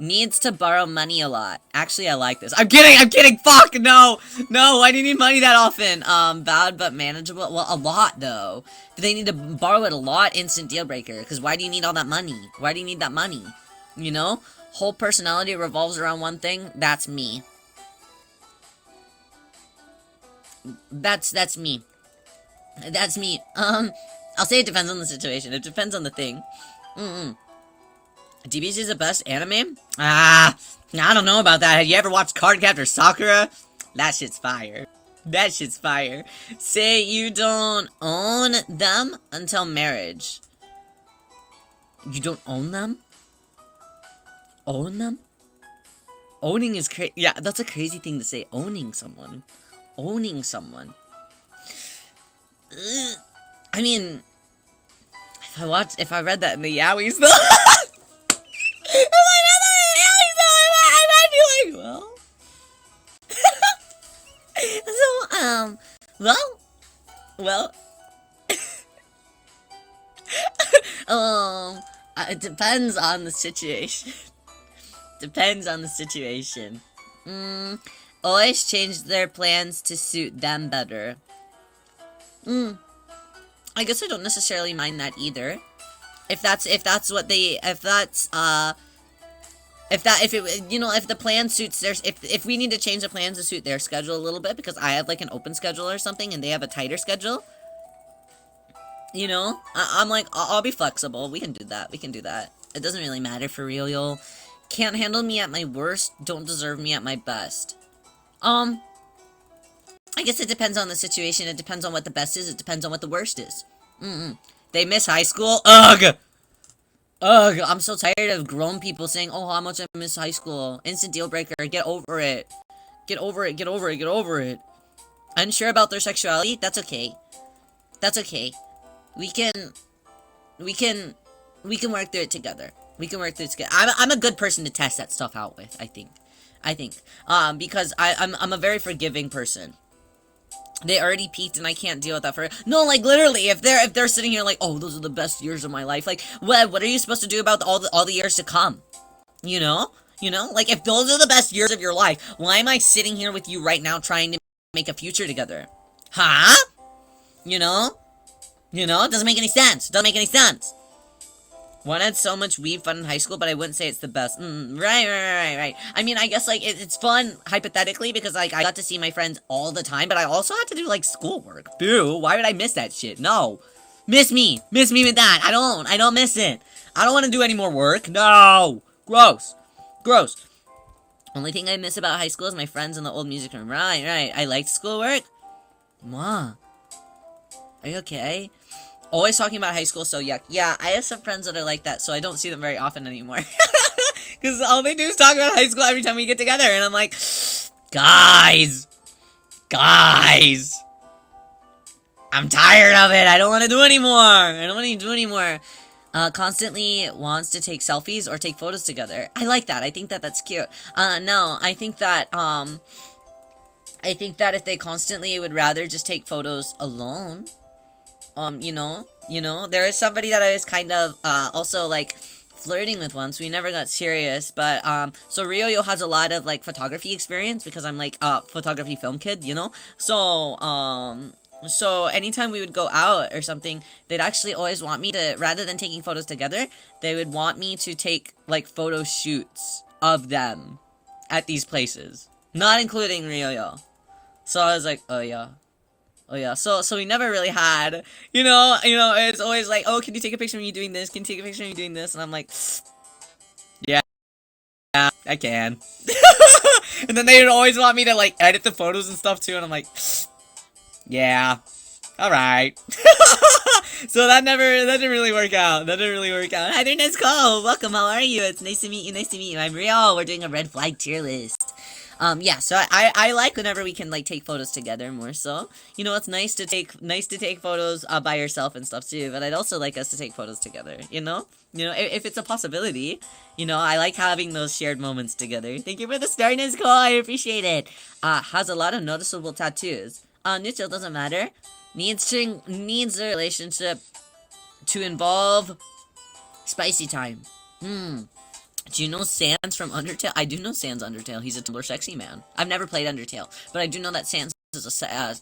Needs to borrow money a lot. Actually, I like this. I'm kidding, fuck, no! No, why do you need money that often? Bad but manageable. Well, a lot, though. If they need to borrow it a lot, instant deal breaker. Because why do you need all that money? Why do you need that money? You know? Whole personality revolves around one thing. That's me. That's me. That's me. I'll say it depends on the situation. It depends on the thing. DBZ is the best anime? I don't know about that. Have you ever watched Cardcaptor Sakura? That shit's fire. That shit's fire. Say you don't own them until marriage. You don't own them? Own them? Owning is crazy. Yeah, that's a crazy thing to say. Owning someone. Owning someone. I mean, if I read that in the Yaois, though, I might be like, well. So, it depends on the situation. Depends on the situation. Always change their plans to suit them better. I guess I don't necessarily mind that either. If the plan suits their, if we need to change the plans to suit their schedule a little bit, because I have like an open schedule or something and they have a tighter schedule, you know, I'm like, I'll be flexible. We can do that. It doesn't really matter for real, yo. Can't handle me at my worst, don't deserve me at my best. I guess it depends on the situation. It depends on what the best is. It depends on what the worst is. They miss high school? Ugh! Ugh, I'm so tired of grown people saying, oh, how much I miss high school. Instant deal breaker. Get over it. Get over it. Unsure about their sexuality? That's okay. That's okay. We can work through it together. I'm a good person to test that stuff out with, I think. Because I'm a very forgiving person. They already peaked and I can't deal with that no, like, literally, if they're sitting here like, oh, those are the best years of my life, like, what are you supposed to do about all the years to come? You know? Like, if those are the best years of your life, why am I sitting here with you right now trying to make a future together? Huh? You know? It doesn't make any sense. One had so much weed fun in high school, but I wouldn't say it's the best. Right. I mean, I guess, like, it's fun, hypothetically, because, like, I got to see my friends all the time, but I also had to do, like, schoolwork. Boo, why would I miss that shit? No. Miss me with that. I don't miss it. I don't want to do any more work. No. Gross. Only thing I miss about high school is my friends in the old music room. Right. I liked schoolwork. Ma. Are you okay? Always talking about high school, so yuck. Yeah, I have some friends that are like that, so I don't see them very often anymore. Because all they do is talk about high school every time we get together, and I'm like, guys, I'm tired of it. I don't want to do anymore. Constantly wants to take selfies or take photos together. I like that. I think that that's cute. No, I think that if they constantly would rather just take photos alone, there is somebody that I was kind of, also, like, flirting with once. We never got serious, but, so Ryoyo has a lot of, like, photography experience, because I'm, like, a photography film kid, so anytime we would go out or something, they'd actually always want me to, rather than taking photos together, they would want me to take, like, photo shoots of them at these places. Not including Ryoyo. So I was like, oh yeah. So we never really had, it's always like, oh, can you take a picture of me doing this? And I'm like, yeah, I can. And then they would always want me to, like, edit the photos and stuff too, and I'm like, yeah, alright. So that didn't really work out. Hi there, Nesco! Welcome, how are you? It's nice to meet you. I'm Rio. We're doing a red flag tier list. Yeah, so I like whenever we can, like, take photos together more so. It's nice to take photos by yourself and stuff too, but I'd also like us to take photos together, if it's a possibility. I like having those shared moments together. Thank you for the star, Nesco, I appreciate it. Has a lot of noticeable tattoos. Neutral, doesn't matter. Needs the relationship to involve spicy time. Do you know Sans from Undertale? I do know Sans Undertale. He's a Tumblr sexy man. I've never played Undertale, but I do know that Sans is a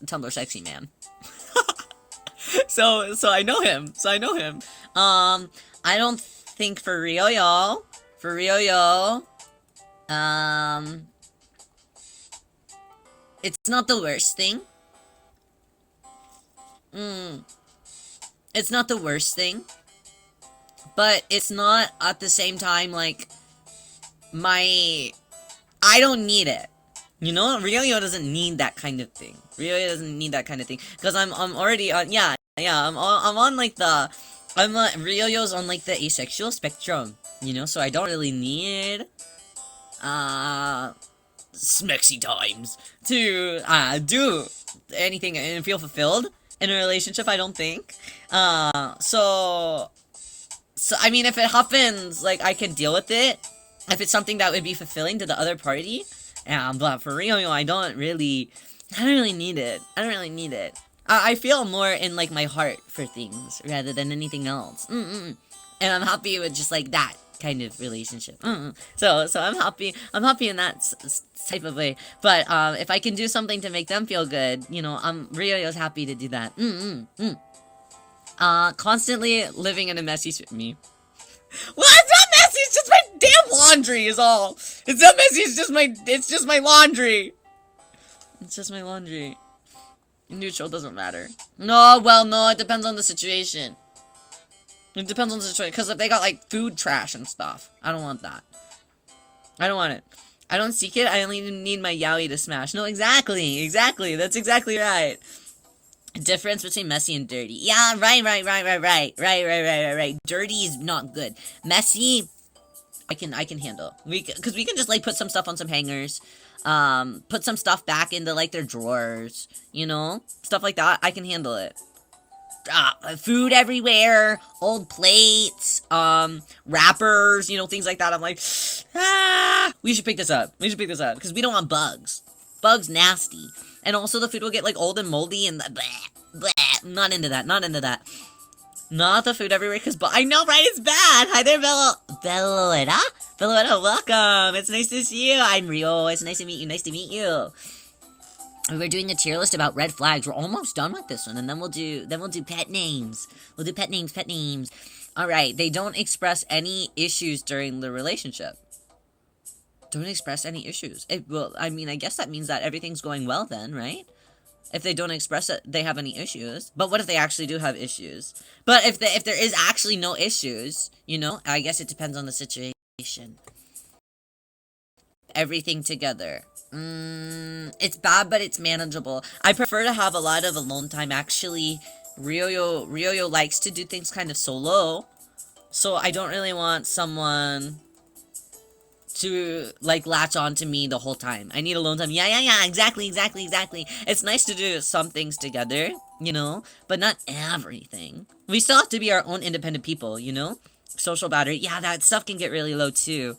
Tumblr sexy man. So I know him. I don't think for real, y'all. For real, y'all. It's not the worst thing. It's not the worst thing. But it's not at the same time like I don't need it. You know, Ryo doesn't need that kind of thing. Ryo doesn't need that kind of thing because I'm already on I'm on like the Ryo's on like the asexual spectrum, you know, so I don't really need smexy times to do anything and feel fulfilled in a relationship, I don't think. So I mean, if it happens, like, I can deal with it. If it's something that would be fulfilling to the other party, but for Ryo, I don't really need it. I feel more in, like, my heart for things rather than anything else. And I'm happy with just, like, that kind of relationship. So I'm happy in that type of way. But, if I can do something to make them feel good, you know, Ryo's happy to do that. Constantly living in a messy me. Well, it's not messy, it's just my damn laundry is all. It's not messy, it's just my laundry. It's just my laundry. Neutral doesn't matter. No, well, no, it depends on the situation. It depends on the situation, because if they got, like, food trash and stuff, I don't want that. I don't want it. I don't seek it, I only need my yaoi to smash. No, exactly, that's exactly right. Difference between messy and dirty. Yeah, right. Dirty is not good. Messy, I can handle. Because we can just, like, put some stuff on some hangers. Put some stuff back into, like, their drawers. You know? Stuff like that. I can handle it. Food everywhere. Old plates. Wrappers. You know, things like that. I'm like, we should pick this up. Because we don't want bugs. Bugs nasty. And also the food will get, like, old and moldy and bleh. Not into that. Not the food everywhere, because I know, right? It's bad. Hi there, Bellowetta, welcome. It's nice to see you. I'm Rio. It's nice to meet you. We were doing a tier list about red flags. We're almost done with this one, and then we'll do pet names. We'll do pet names. Alright, they don't express any issues during the relationship. Don't express any issues. I mean, I guess that means that everything's going well then, right? If they don't express it, they have any issues. But what if they actually do have issues? But if there is actually no issues, you know, I guess it depends on the situation. Everything together. It's bad, but it's manageable. I prefer to have a lot of alone time, actually. Ryo likes to do things kind of solo. So I don't really want someone to, like, latch on to me the whole time. I need alone time. Yeah, exactly. It's nice to do some things together, you know, but not everything. We still have to be our own independent people, you know? Social battery. Yeah, that stuff can get really low, too.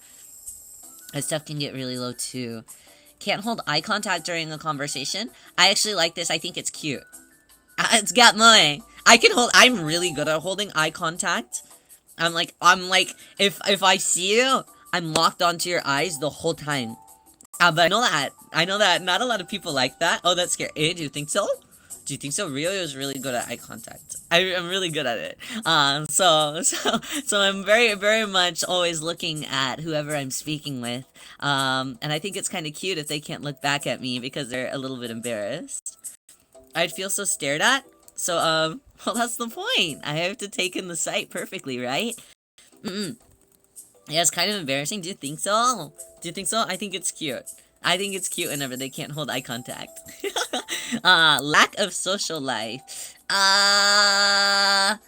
Can't hold eye contact during a conversation. I actually like this. I think it's cute. It's got my... I'm really good at holding eye contact. I'm like, if I see you, I'm locked onto your eyes the whole time. But I know that not a lot of people like that. Oh, that's scary. Do you think so? Ryo is really good at eye contact. I'm really good at it. So I'm very, very much always looking at whoever I'm speaking with. And I think it's kind of cute if they can't look back at me because they're a little bit embarrassed. I'd feel so stared at. So, well, that's the point. I have to take in the sight perfectly, right? Yeah, it's kind of embarrassing. Do you think so? I think it's cute. Whenever they can't hold eye contact. Lack of social life. Not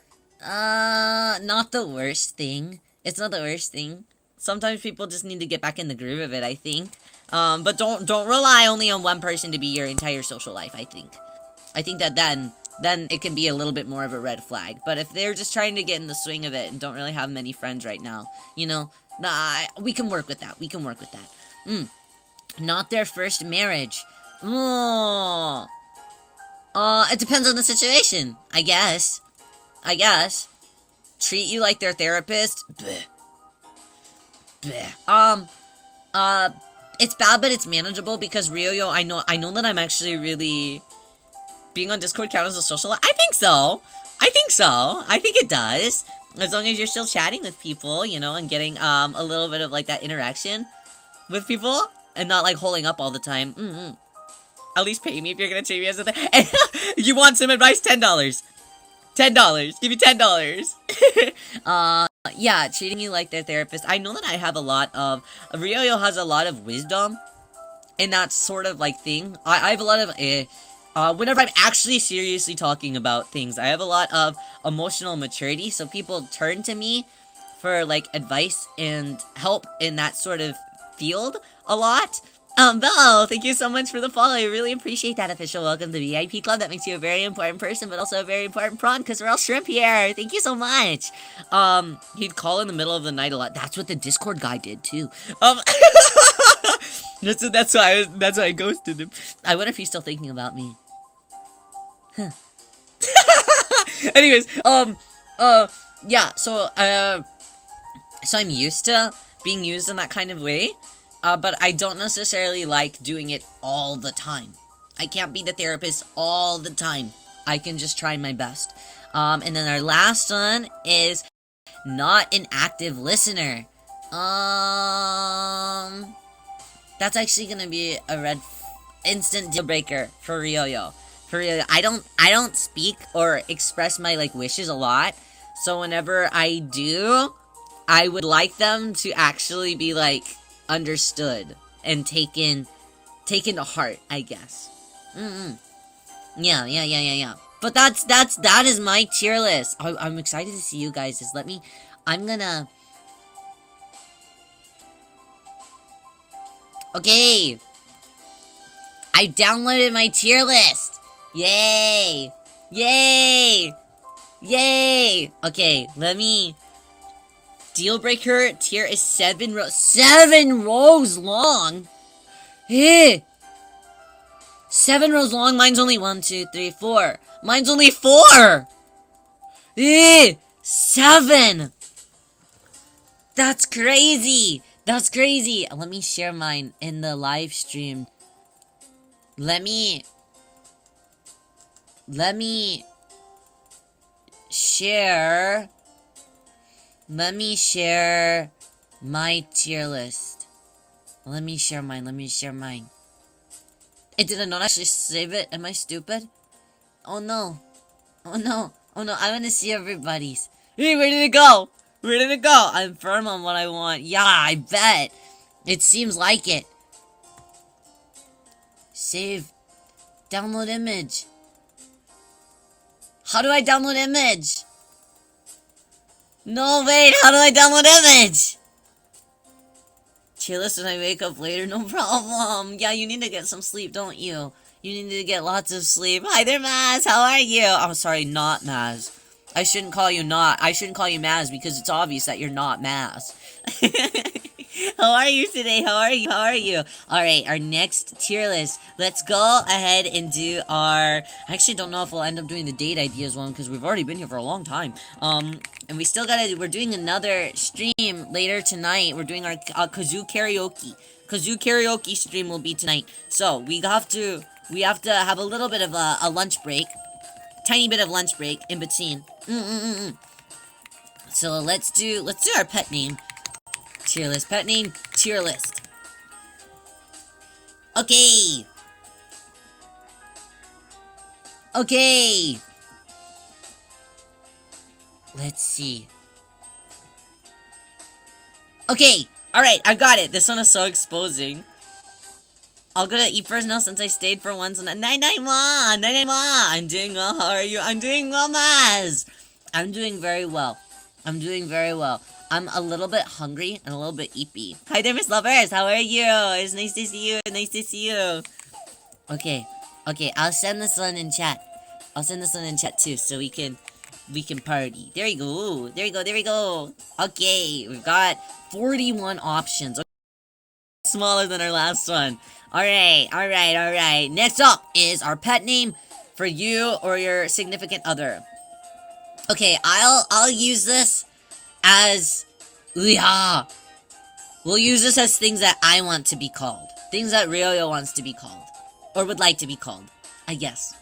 the worst thing. It's not the worst thing. Sometimes people just need to get back in the groove of it, I think. But don't rely only on one person to be your entire social life, I think. I think that then it can be a little bit more of a red flag. But if they're just trying to get in the swing of it and don't really have many friends right now, you know, we can work with that. Not their first marriage. It depends on the situation, I guess. Treat you like their therapist. Bleh. bleh. It's bad, but it's manageable because Ryoyo, I know that I'm actually really being on Discord count as a social. I think so. I think so. I think it does. As long as you're still chatting with people, you know, and getting a little bit of like that interaction with people, and not like holding up all the time. At least pay me if you're gonna treat me as a thing. You want some advice? $10. $10. Give me $10. Yeah, treating you like their therapist. I know that I have a lot of... Ryoyo has a lot of wisdom in that sort of, like, thing. I have a lot of... whenever I'm actually seriously talking about things, I have a lot of emotional maturity, so people turn to me for, like, advice and help in that sort of field a lot. Belle, thank you so much for the follow. I really appreciate that. Official welcome to the VIP Club. That makes you a very important person, but also a very important prawn, because we're all shrimp here. Thank you so much. He'd call in the middle of the night a lot. That's what the Discord guy did, too. That's why I ghosted him. I wonder if he's still thinking about me. Huh. Anyways, yeah, so I'm used to being used in that kind of way. But I don't necessarily like doing it all the time. I can't be the therapist all the time. I can just try my best. And then our last one is not an active listener. That's actually gonna be a instant deal breaker for Ryoyo. For Ryoyo, I don't speak or express my like wishes a lot. So whenever I do, I would like them to actually be like understood and taken to heart, I guess. Yeah. But that is my tier list. I'm excited to see you guys. I'm gonna... Okay. I downloaded my tier list. Yay. Okay, let me... Deal breaker tier is 7 rows. 7 rows long? 7 rows long? Mine's only 1, 2, 3, 4. Mine's only 4! 7! That's crazy! That's crazy! Let me share mine in the live stream. Let me share... Let me share my tier list. Let me share mine. It did not actually save it. Am I stupid? Oh no. I want to see everybody's. Hey, where did it go? I'm firm on what I want. Yeah, I bet. It seems like it. Save. Download image. How do I download image? No, wait, how do I download image? Tier list when I wake up later, no problem. Yeah, you need to get some sleep, don't you? You need to get lots of sleep. Hi there, Maz, how are you? I'm sorry, not Maz. I shouldn't call you Maz because it's obvious that you're not Maz. How are you today? How are you? Alright, our next tier list. Let's go ahead and do our... I actually don't know if we'll end up doing the date ideas one because we've already been here for a long time. And we still we're doing another stream later tonight. We're doing our kazoo karaoke. Kazoo karaoke stream will be tonight. So, we have to have a little bit of a lunch break. Tiny bit of lunch break in between. So, let's do our pet name. Tier list. Pet name, tier list. Okay. Let's see. Okay. Alright, I got it. This one is so exposing. I'll go to eat first now since I stayed for once. Nine-nine-ma! I'm doing well. How are you? I'm doing well, Maz! I'm doing very well. I'm a little bit hungry and a little bit eepy. Hi there, Miss Lovers. How are you? It's nice to see you. Okay. I'll send this one in chat. Too, so we can party. There we go. Okay, we've got 41 options. Okay. Smaller than our last one. Alright. Next up is our pet name for you or your significant other. Okay, I'll use this as Uya. We'll use this as things that I want to be called. Things that Ryo wants to be called. Or would like to be called. I guess.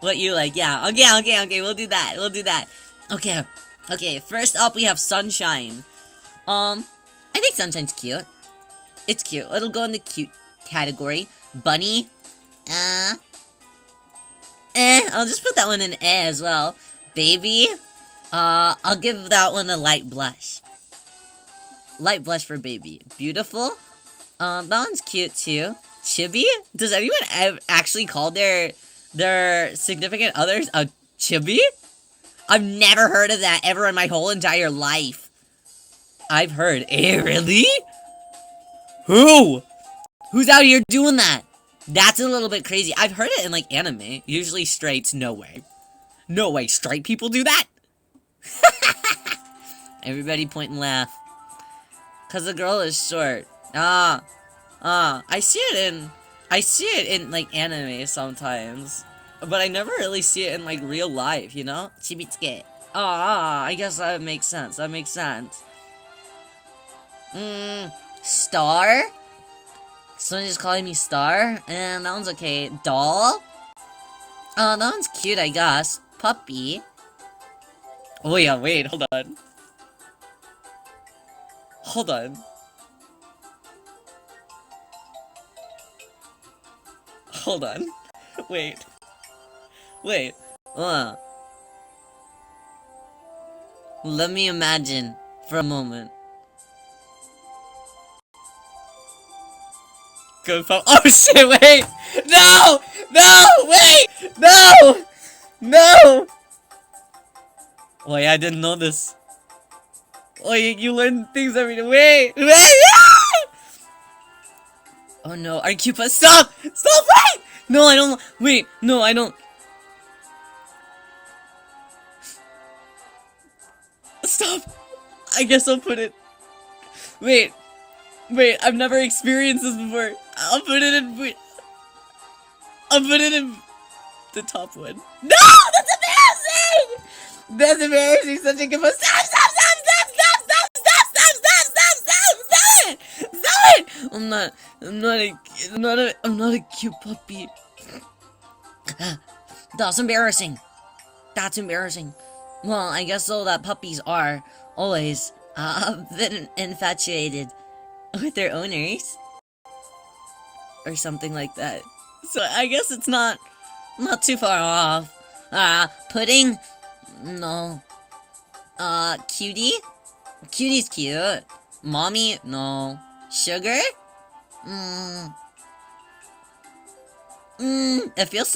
What you like, yeah. Okay, we'll do that. Okay, first up we have Sunshine. I think Sunshine's cute. It's cute. It'll go in the cute category. Bunny. I'll just put that one in as well. Baby. I'll give that one a light blush. Light blush for baby. Beautiful. That one's cute too. Chibi? Does anyone actually call their significant others a chibi? I've never heard of that ever in my whole entire life. I've heard. Really? Who? Who's out here doing that? That's a little bit crazy. I've heard it in like anime. Usually straights, no way. No way, straight people do that? Everybody point and laugh. Cause the girl is short. I see it in like anime sometimes. But I never really see it in like real life, you know? Chibitsuke. I guess that makes sense. Star? Someone just calling me Star? And that one's okay. Doll? That one's cute, I guess. Puppy. Oh yeah, wait, hold on. Wait. Let me imagine for a moment. Good phone. Oh shit, wait! No! Oh yeah, I didn't know this. Oh, you learn things every day. Wait! Oh no, Arcupa, stop! Wait! No, I don't. Wait, no, I don't. Stop! I guess I'll put it. Wait, I've never experienced this before. I'll put it in the top one. No! That's embarrassing! Such a good one. Stop it! I'm not a cute puppy. That's embarrassing. Well, I guess though that puppies are always been infatuated with their owners. Or something like that. So I guess it's not too far off. Pudding? No. Cutie? Cutie's cute. Mommy? No. Sugar? It feels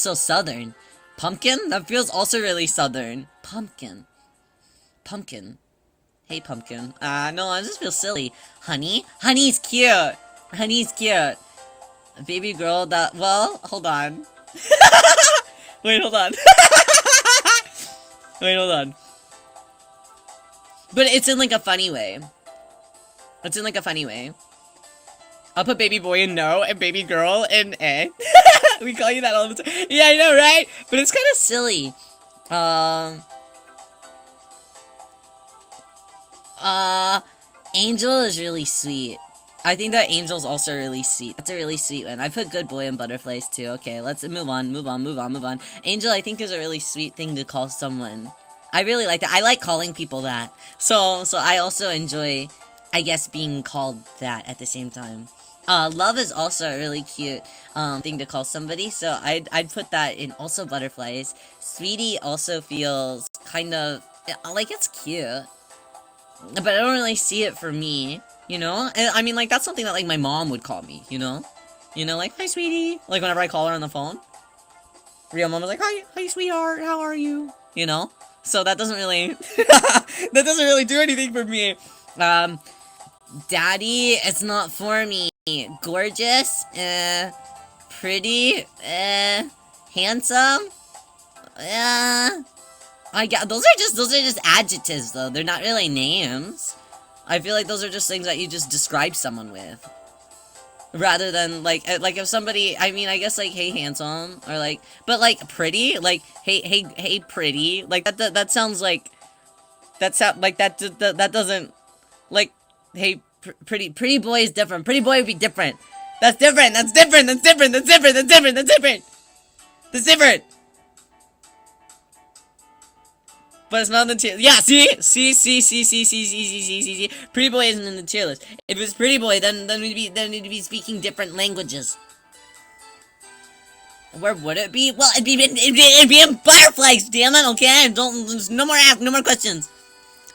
so southern. Pumpkin? That feels also really southern. Pumpkin. Hey, Pumpkin. No, I just feel silly. Honey? Honey's cute. Baby girl, well, hold on. Wait, hold on. But it's in like a funny way. I'll put baby boy in no, and baby girl in A. We call you that all the time. Yeah, I know, right? But it's kind of silly. Angel is really sweet. I think that Angel's also really sweet. That's a really sweet one. I put good boy and butterflies too. Okay, let's move on. Angel, I think, is a really sweet thing to call someone. I really like that. I like calling people that. So I also enjoy, I guess, being called that at the same time. Love is also a really cute thing to call somebody, so I'd put that in also butterflies. Sweetie also feels kind of like it's cute, but I don't really see it for me, you know? And I mean, like, that's something that like my mom would call me, you know, like, hi sweetie, like whenever I call her on the phone. Real mom was like, hi sweetheart, how are you? You know? So that doesn't really do anything for me. Daddy, it's not for me. Gorgeous, pretty, handsome, I got those are just adjectives though. They're not really names. I feel like those are just things that you just describe someone with, rather than like if somebody. I mean, I guess like hey handsome or like, but like pretty, like hey pretty, like that sounds like that doesn't like Hey, pretty boy is different. Pretty boy would be different. That's different. That's different. That's different. That's different. That's different. That's different. That's different. But it's not in the tier. Yeah, see. Pretty boy isn't in the tier list. If it was pretty boy, then we'd be speaking different languages. Where would it be? Well, it'd be in Butterflies. Damn it. Okay, don't. No more questions.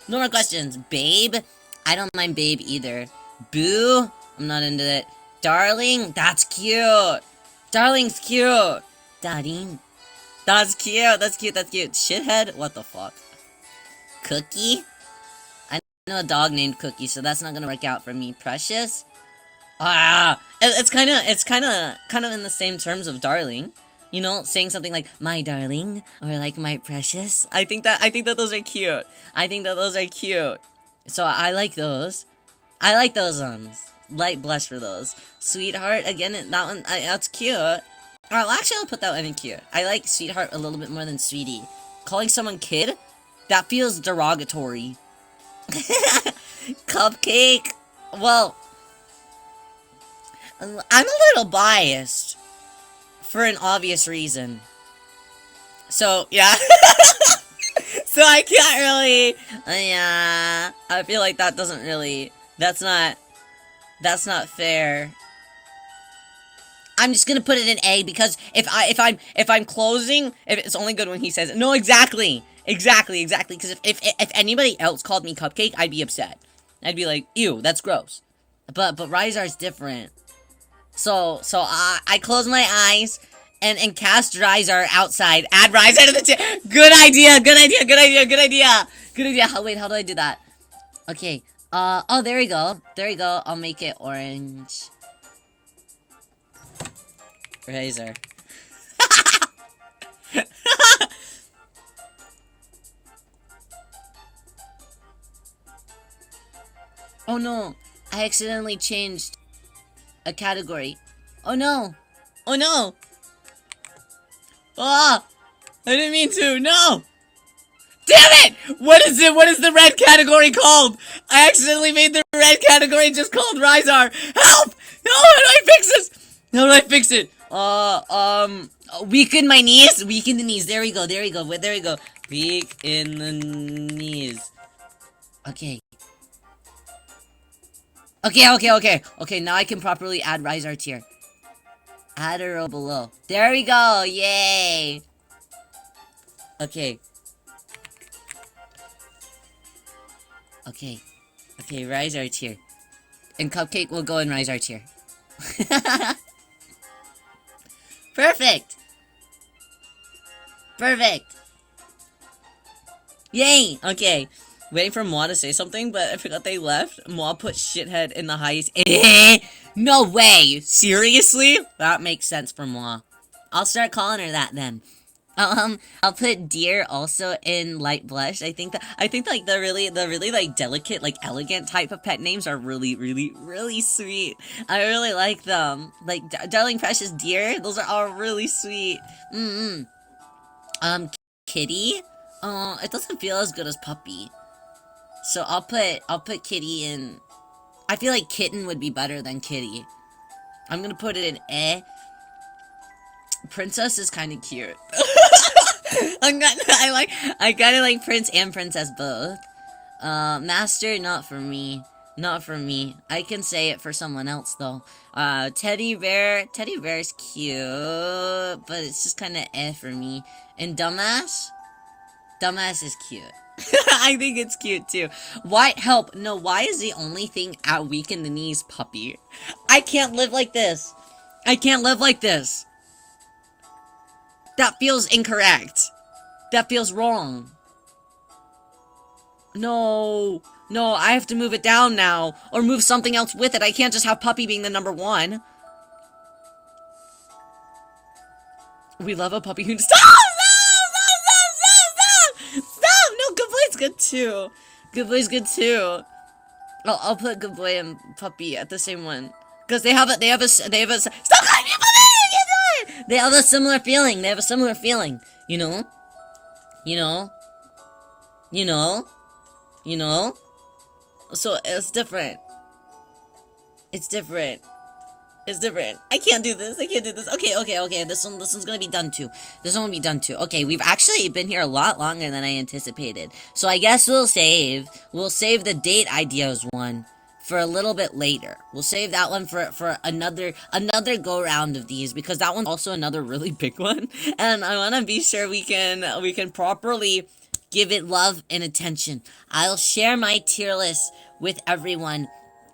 No more questions. Babe, I don't mind Babe either. Boo, I'm not into it. Darling, that's cute. Darling's cute. Darling, that's cute. That's cute. That's cute. Shithead, what the fuck? Cookie? I know a dog named Cookie, so that's not gonna work out for me. Precious? It's kind of in the same terms of darling. You know, saying something like "my darling" or like "my precious." I think that those are cute. I think that those are cute. So I like those. I like those ones. Light blush for those. Sweetheart, again, that one, that's cute. Actually, I'll put that one in cute. I like sweetheart a little bit more than sweetie. Calling someone kid? That feels derogatory. Cupcake? Well, I'm a little biased. For an obvious reason. So, yeah. So I can't really... yeah. I feel like that doesn't really... That's not fair. I'm just gonna put it in A because if I'm closing, if it's only good when he says it. No, exactly. Because if anybody else called me Cupcake, I'd be upset. I'd be like, ew, that's gross. But Rysar's different. So I close my eyes and cast Rysar outside. Add Rysar to the tier. Good idea. Wait, how do I do that? Okay. Oh, there we go. I'll make it orange. Rysar. Oh no, I accidentally changed a category. Oh no! Ah! I didn't mean to, no! Damn it! What is the red category called? I accidentally made the red category just called Rysar. Help! No, how do I fix this? How do I fix it? Weaken my knees? Weaken the knees. There we go. Weak in the knees. Okay. Okay, now I can properly add Rysar tier. Add a row below. There we go! Yay! Okay, Rysar tier. And Cupcake will go in Rysar tier. Perfect! Yay! Okay. Waiting for Moi to say something, but I forgot they left. Moi put shithead in the highest. No way! Seriously? That makes sense for Moi. I'll start calling her that then. I'll put deer also in light blush. I think like the really like delicate, like elegant type of pet names are really sweet. I really like them. Like darling, precious, dear. Those are all really sweet. Kitty. It doesn't feel as good as puppy. So I'll put kitty in. I feel like kitten would be better than kitty. I'm gonna put it in A. Princess is kind of cute. I kinda like prince and princess both. Master, not for me. I can say it for someone else though. Teddy bear is cute, but it's just kinda for me. And dumbass is cute. I think it's cute too. Why is the only thing at weak in the knees puppy? I can't live like this. That feels incorrect. That feels wrong. No, I have to move it down now. Or move something else with it. I can't just have puppy being the number one. We love a puppy who... Stop! No, Good Boy's good too. I'll put Good Boy and Puppy at the same one. Because they have a... Stop calling me puppy! They have a similar feeling. You know? So, it's different. It's different. It's different. I can't do this. I can't do this. Okay. This one's gonna be done too. This one will be done too. Okay, we've actually been here a lot longer than I anticipated. So I guess we'll save the date ideas one for a little bit later. We'll save that one for another go round of these, because that one's also another really big one, and I want to be sure we can properly give it love and attention. I'll share my tier list with everyone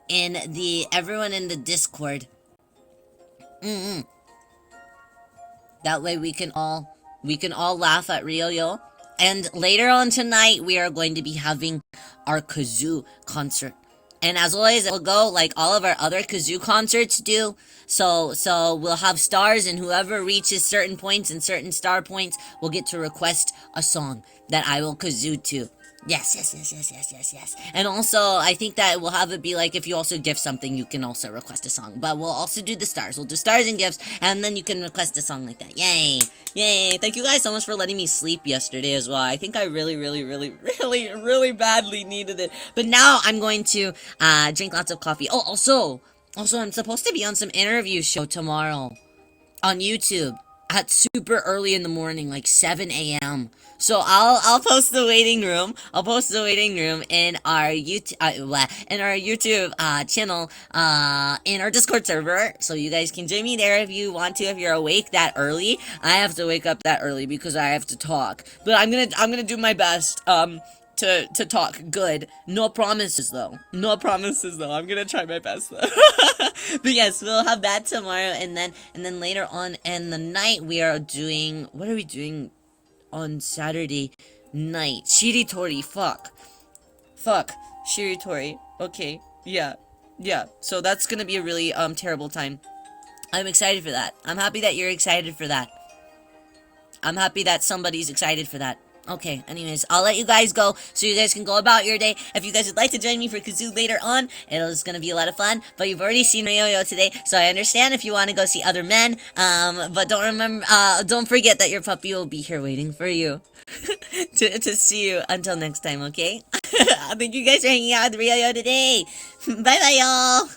in the Discord. That way we can all laugh at Ryo-Yo. And later on tonight, we are going to be having our kazoo concert. And as always, it will go like all of our other kazoo concerts do. So we'll have stars, and whoever reaches certain points and certain star points will get to request a song that I will kazoo to. Yes. And also, I think that we'll have it be like, if you also gift something, you can also request a song. But we'll also do the stars. We'll do stars and gifts, and then you can request a song like that. Yay! Thank you guys so much for letting me sleep yesterday as well. I think I really badly needed it. But now I'm going to drink lots of coffee. Oh, also, I'm supposed to be on some interview show tomorrow on YouTube at super early in the morning, like 7 a.m. So I'll post the waiting room. I'll post the waiting room in our YouTube channel, in our Discord server, so you guys can join me there if you want to. If you're awake that early, I have to wake up that early because I have to talk. But I'm gonna do my best. To talk good. No promises though. I'm gonna try my best though. But yes, we'll have that tomorrow, and then later on in the night we are doing, what are we doing on Saturday night? Shiritori. Fuck. Shiritori. Okay. Yeah. So that's gonna be a really terrible time. I'm excited for that. I'm happy that you're excited for that. I'm happy that somebody's excited for that. Okay, anyways, I'll let you guys go so you guys can go about your day. If you guys would like to join me for kazoo later on, it's gonna be a lot of fun. But you've already seen Ryo-Yo today, so I understand if you want to go see other men. But don't forget that your puppy will be here waiting for you to see you until next time. Okay? Thank you guys for hanging out with Ryo-Yo today. Bye, y'all.